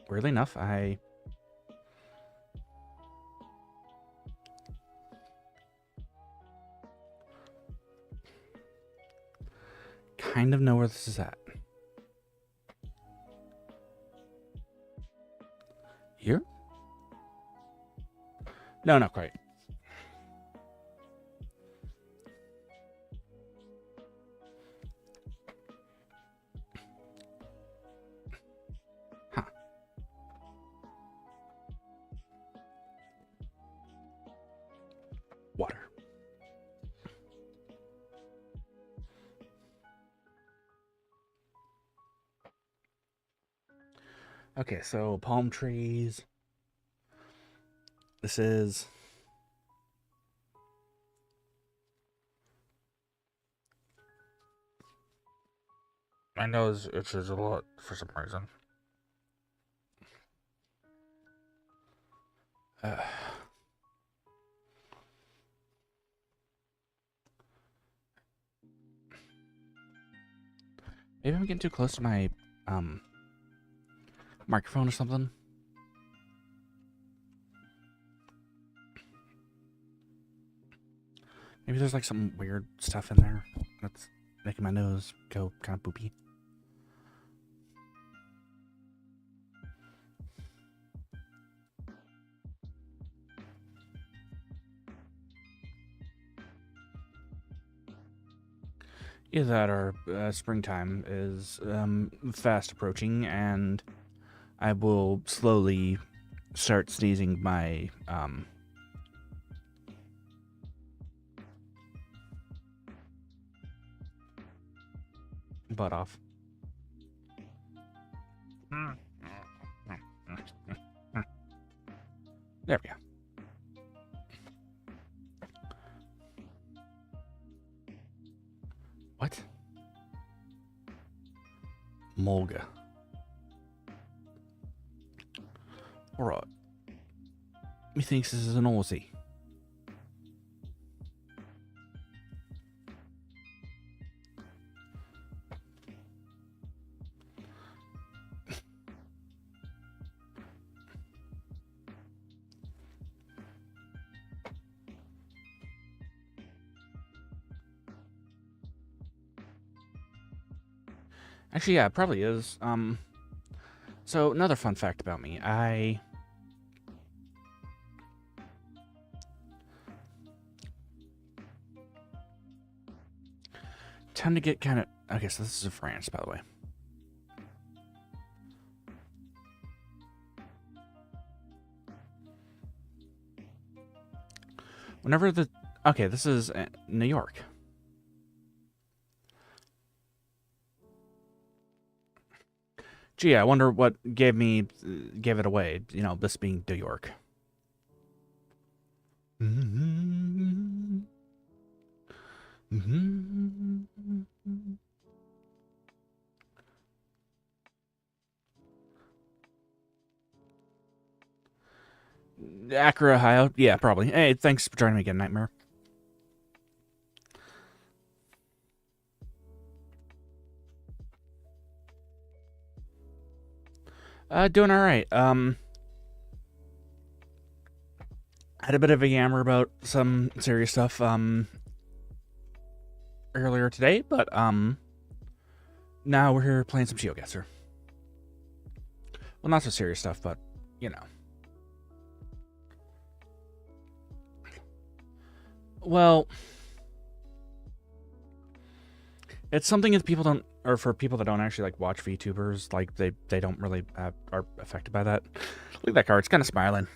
Weirdly enough, I kind of know where this is at. Here? No, not quite. Huh. Water. Okay, so palm trees. This is. My nose itches a lot for some reason. Maybe I'm getting too close to my microphone or something. Maybe there's like some weird stuff in there that's making my nose go kind of poopy. Either that or springtime is fast approaching, and I will slowly start sneezing my butt off. There we go. What? Mulga. Alright. Methinks this is an Aussie. Actually, yeah, it probably is. So another fun fact about me, I tend to get kind of... Okay, so this is a France, by the way. Whenever the... Okay, this is New York. Gee, I wonder what gave it away, you know, this being New York. Acra, Ohio? Yeah, probably. Hey, thanks for joining me again, Nightmare. Doing alright. Had a bit of a yammer about some serious stuff, earlier today, but, now we're here playing some GeoGuessr. Well, not so serious stuff, but, you know. Well, it's something that people don't, or for people that don't actually like watch VTubers, like they don't really are affected by that. Look at that card; it's kind of smiling.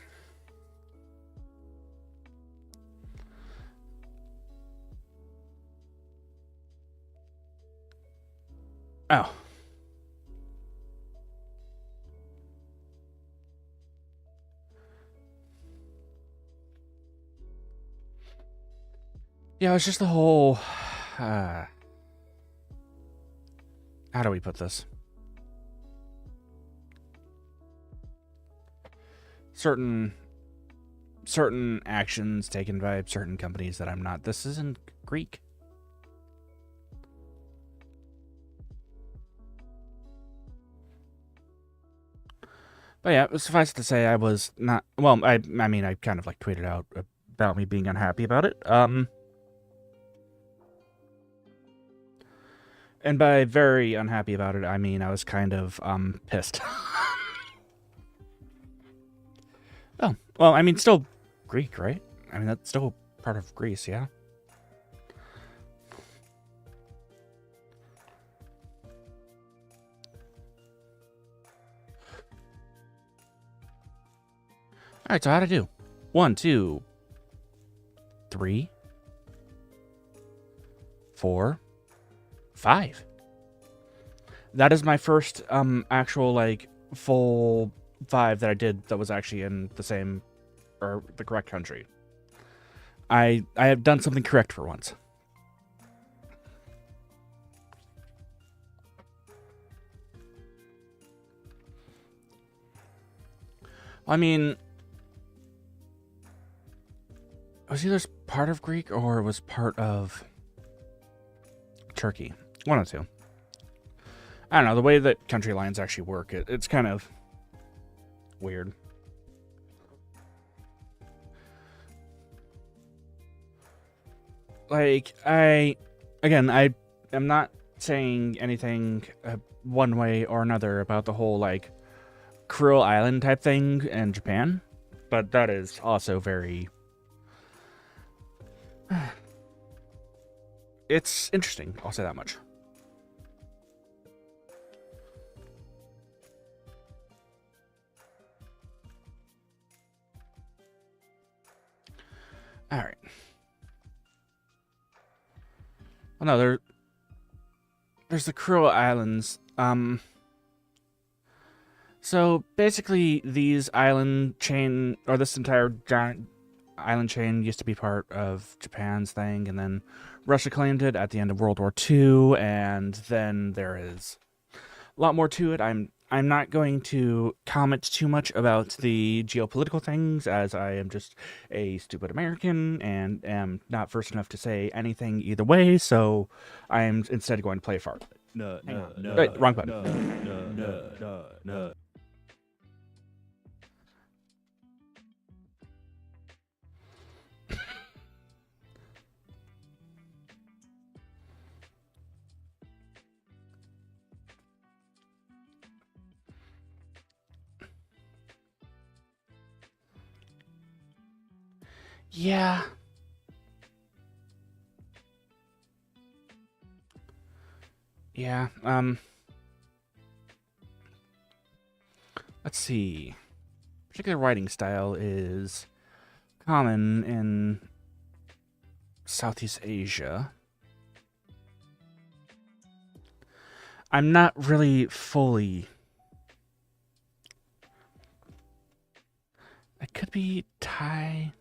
Oh. Yeah, it's just the whole... how do we put this? Certain actions taken by certain companies that I'm not... This isn't Greek. But yeah, suffice it to say, I was not... Well, I mean, I kind of like tweeted out about me being unhappy about it. And by very unhappy about it, I mean I was kind of pissed. Oh, well, I mean, still Greek, right? I mean, that's still part of Greece, yeah? Alright, so how'd I do? 1, 2, 3, 4, 5. That is my first actual like full 5 that I did that was actually in the same or the correct country. I have done something correct for once. I mean, was either part of Greek or was part of Turkey. One of the two. I don't know, the way that country lines actually work, it's kind of weird. Like, I am not saying anything one way or another about the whole, like, Kuril Island type thing in Japan, but that is also very... It's interesting, I'll say that much. Alright. Well, no, there's the Kuril Islands. So basically, these island chain, or this entire giant island chain, used to be part of Japan's thing, and then Russia claimed it at the end of World War II, and then there is a lot more to it. I'm not going to comment too much about the geopolitical things, as I am just a stupid American and am not versed enough to say anything either way, so I am instead going to play fart. No. Wait, wrong button. No. Yeah. Yeah, let's see. Particular writing style is common in Southeast Asia. I'm not really fully... It could be Thai.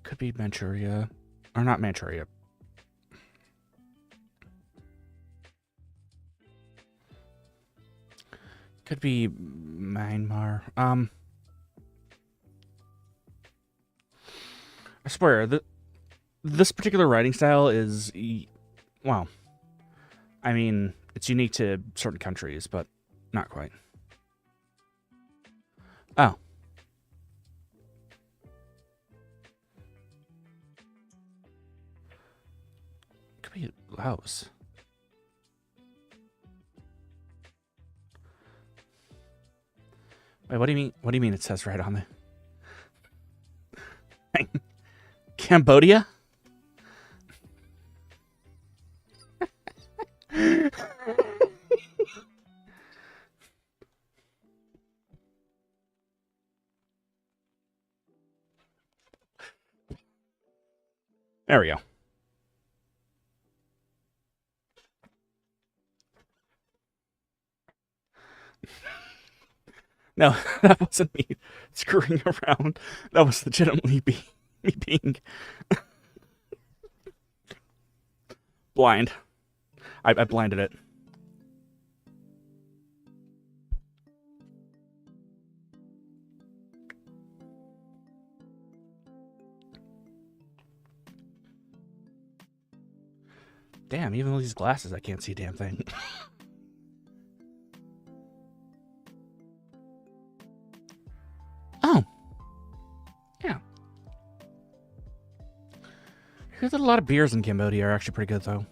Could be Manchuria. Or not Manchuria. Could be Myanmar. I swear, this particular writing style is... Well, I mean, it's unique to certain countries, but not quite. Oh. Could be Laos. Wait, what do you mean? What do you mean it says right on there? Cambodia? There we go. No, that wasn't me screwing around. That was legitimately me being blind. I blinded it. Damn, even with these glasses, I can't see a damn thing. Oh. Yeah. I hear that a lot of beers in Cambodia are actually pretty good, though.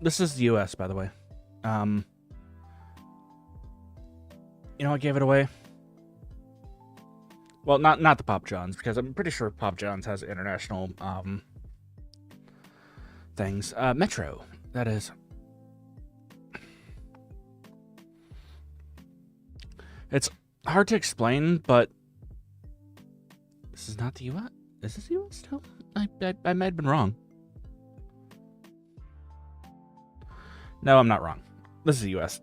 This is the US, by the way. You know what gave it away? Well, not the Pop Johns, because I'm pretty sure Pop Johns has international things. Metro, that is. It's hard to explain, but this is not the US. Is this the US still? I might have been wrong. No, I'm not wrong. This is the US.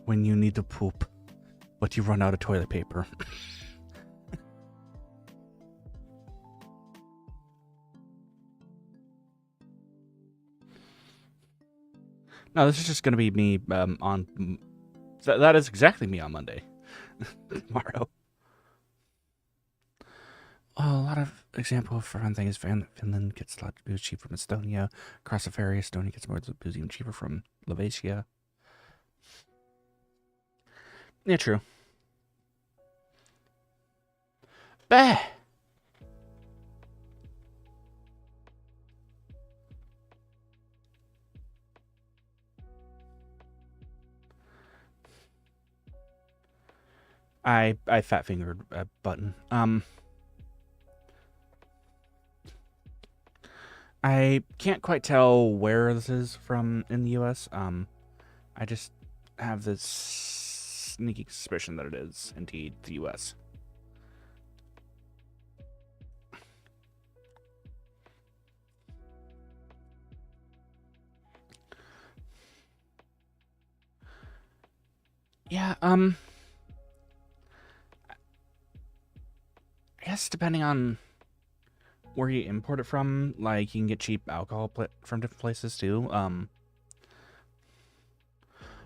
When you need to poop, but you run out of toilet paper. No, this is just going to be me on... That is exactly me on Monday. Tomorrow. Well, a lot of example for one thing is Finland gets a lot of booze cheap from Estonia. Across the ferry, Estonia gets more booze even cheaper from Slovakia. Yeah, true. Bah! I fat fingered a button. I can't quite tell where this is from in the US. I just have this sneaky suspicion that it is indeed the US. Yeah, I guess depending on where you import it from, like, you can get cheap alcohol from different places, too.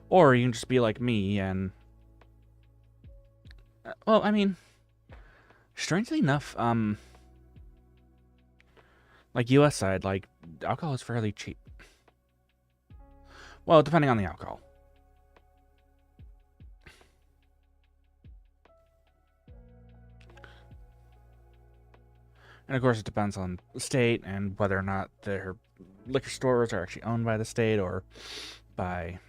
Or you can just be like me and... well, I mean, strangely enough, like, US side, like, alcohol is fairly cheap. Well, depending on the alcohol. And of course, it depends on the state and whether or not their liquor stores are actually owned by the state or by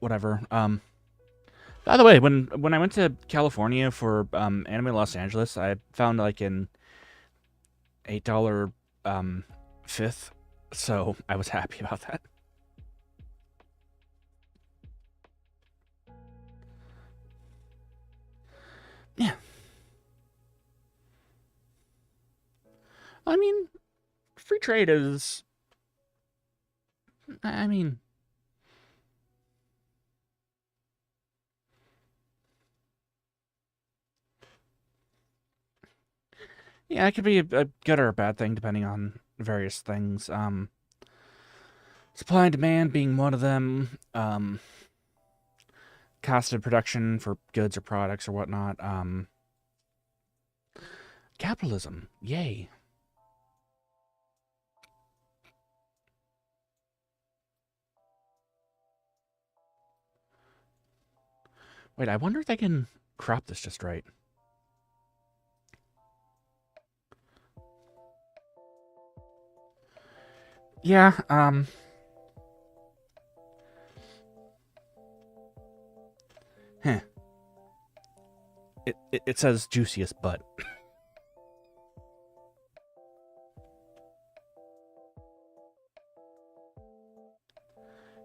whatever. By the way, when I went to California for Anime Los Angeles, I found like an $8 fifth, so I was happy about that. Yeah. I mean, free trade is... I mean... Yeah, it could be a good or a bad thing, depending on various things. Supply and demand being one of them. Cost of production for goods or products or whatnot. Capitalism. Yay. Wait, I wonder if I can crop this just right. Yeah, Huh. It says juiciest butt.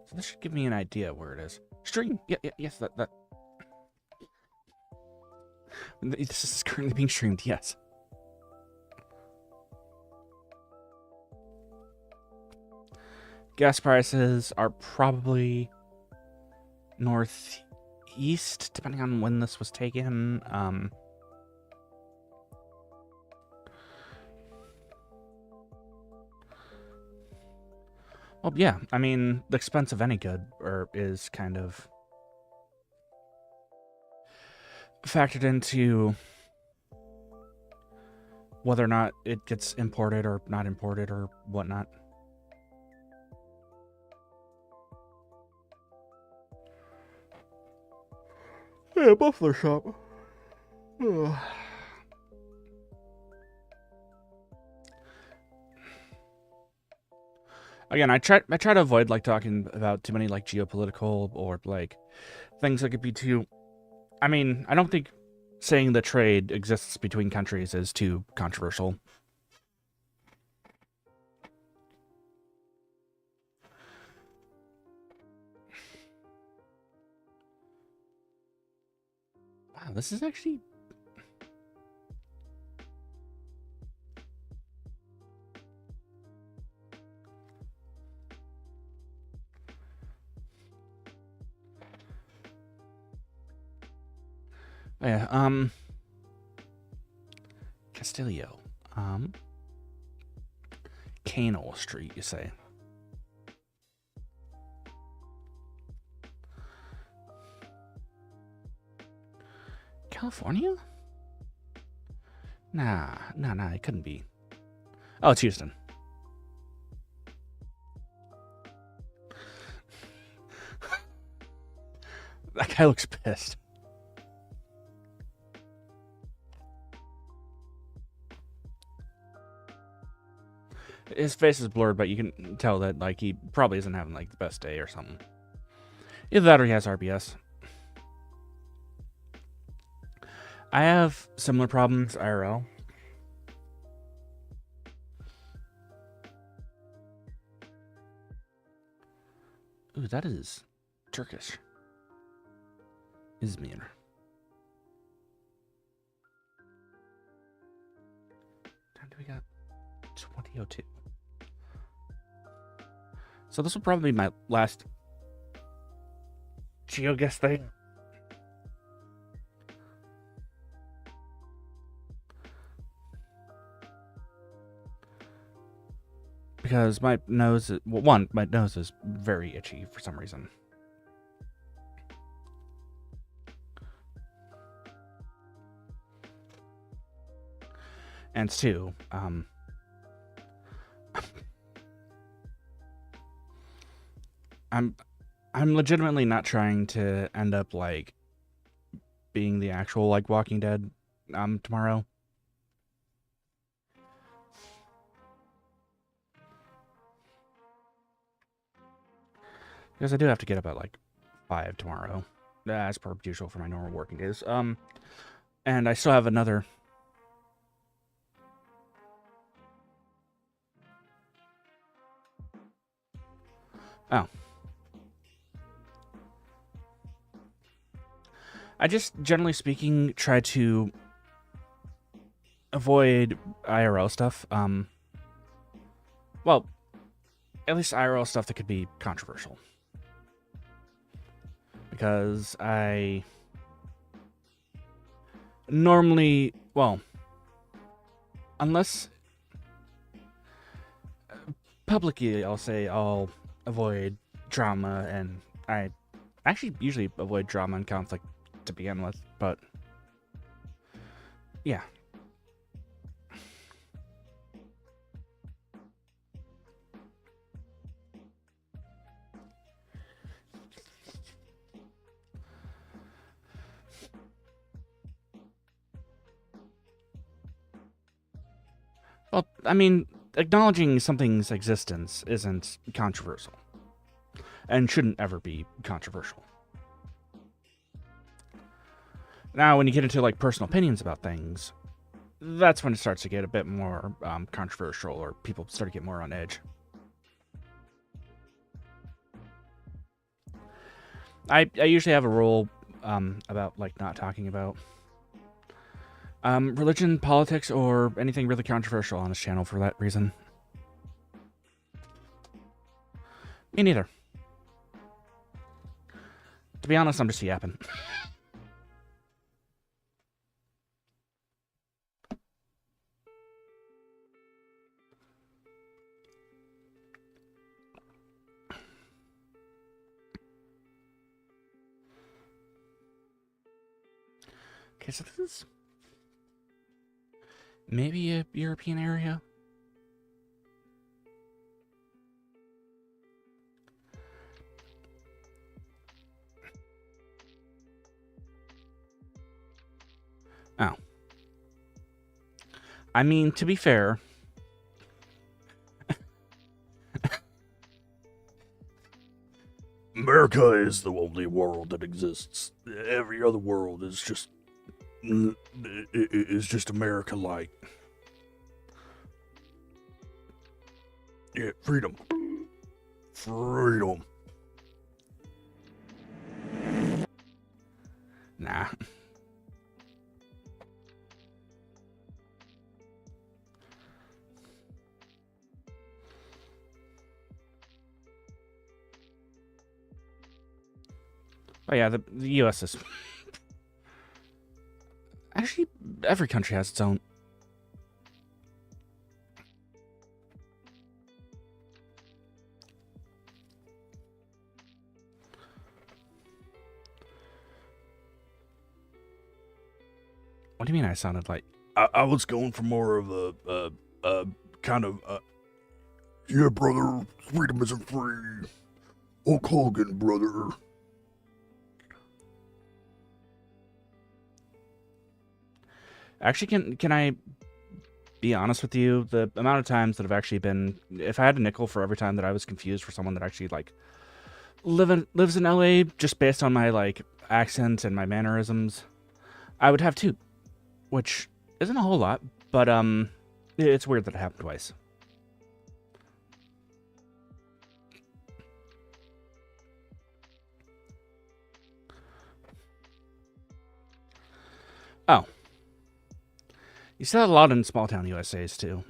So this should give me an idea where it is. Stream. Yes, that. This is currently being streamed. Yes. Gas prices are probably northeast, depending on when this was taken. Well, yeah. I mean, the expense of any good is kind of factored into whether or not it gets imported or not imported or whatnot. Yeah, Buffalo shop. Ugh. Again, I try to avoid like talking about too many like geopolitical or like things that could be too. I mean, I don't think saying the trade exists between countries is too controversial. Wow, this is actually... Yeah, Castillo. Canal Street, you say? California? Nah, it couldn't be. Oh, it's Houston. That guy looks pissed. His face is blurred, but you can tell that like he probably isn't having like the best day or something. Either that or he has RBS. I have similar problems IRL. Ooh, that is Turkish. Izmir. Time do we got? 2002. So this will probably be my last GeoGuessr thing. Because my nose, my nose is very itchy for some reason. And two, I'm legitimately not trying to end up like being the actual like Walking Dead tomorrow. Because I do have to get up at like 5 tomorrow, as per usual for my normal working days. And I still have another. Oh. I just, generally speaking, try to avoid IRL stuff. Well, at least IRL stuff that could be controversial. Because I normally, well, unless publicly I'll say I'll avoid drama, and I actually usually avoid drama and conflict to begin with, but yeah. Well, I mean, acknowledging something's existence isn't controversial, and shouldn't ever be controversial. Now, when you get into like personal opinions about things, that's when it starts to get a bit more controversial, or people start to get more on edge. I usually have a rule about like not talking about religion, politics, or anything really controversial on this channel for that reason. Me neither. To be honest, I'm just yapping. Okay, so this is maybe a European area. Oh. I mean, to be fair, America is the only world that exists. Every other world is just America-like. Yeah, freedom. Freedom. nah. Oh yeah, the U.S. is actually, every country has its own. What do you mean I sounded like? I was going for more of a kind of, yeah, brother, freedom isn't free. Hulk Hogan, brother. Actually, can I be honest with you? The amount of times that I've actually been, if I had a nickel for every time that I was confused for someone that actually like lives in LA, just based on my like accent and my mannerisms, I would have two, which isn't a whole lot, but it's weird that it happened twice. Oh. You see that a lot in small town USAs too.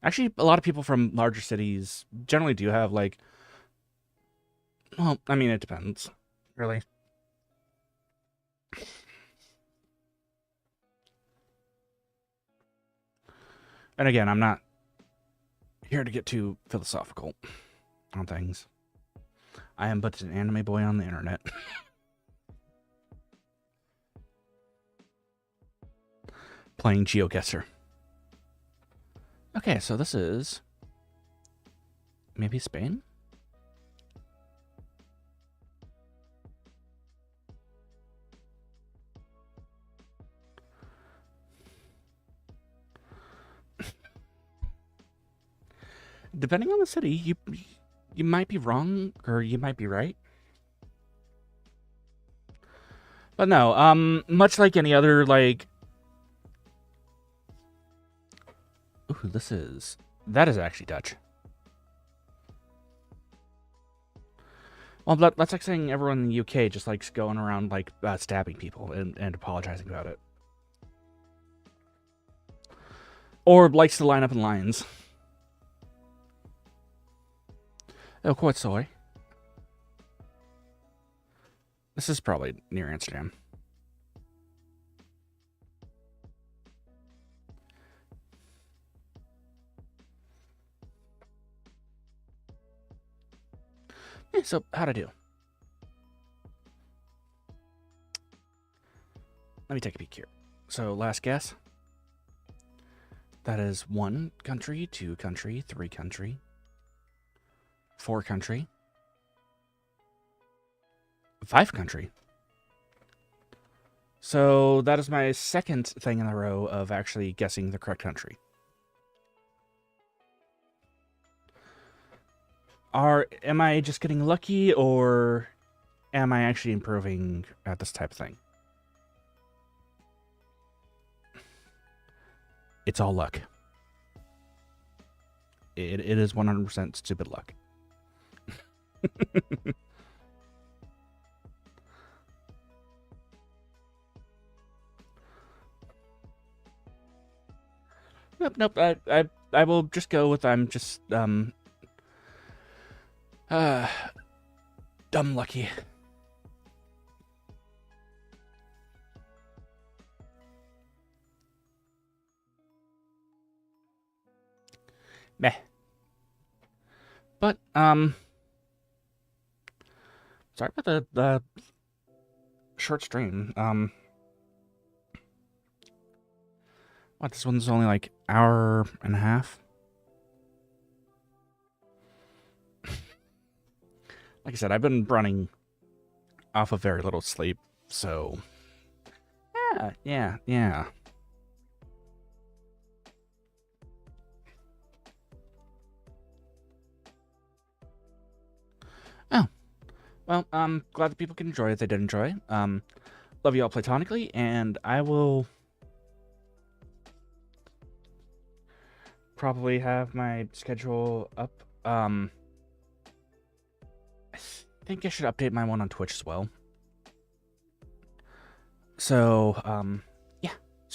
Actually, a lot of people from larger cities generally do have like. Well, I mean, it depends, really. And again, I'm not here to get too philosophical on things. I am but an anime boy on the internet. Playing GeoGuessr. Okay, so this is maybe Spain? Depending on the city, you might be wrong, or you might be right. But no, much like any other, like... Ooh, that is actually Dutch. Well, that's like saying everyone in the UK just likes going around, like, stabbing people and apologizing about it. Or likes to line up in lines. Oh, quite sorry. This is probably near Amsterdam. Yeah, so, how'd I do? Let me take a peek here. So, last guess. That is 1 country, 2 country, 3 country, 4 country, 5 country. So that is my second thing in a row of actually guessing the correct country. Am I just getting lucky, or am I actually improving at this type of thing? It's all luck. It is 100% stupid luck. Nope. I will just go with I'm just dumb lucky. Meh. But sorry about the short stream. What, this one's only like hour and a half? Like I said, I've been running off of very little sleep, so... Yeah. Oh. Well, glad that people can enjoy it. They did enjoy. Love you all platonically, and I will... probably have my schedule up. I think I should update my one on Twitch as well. So,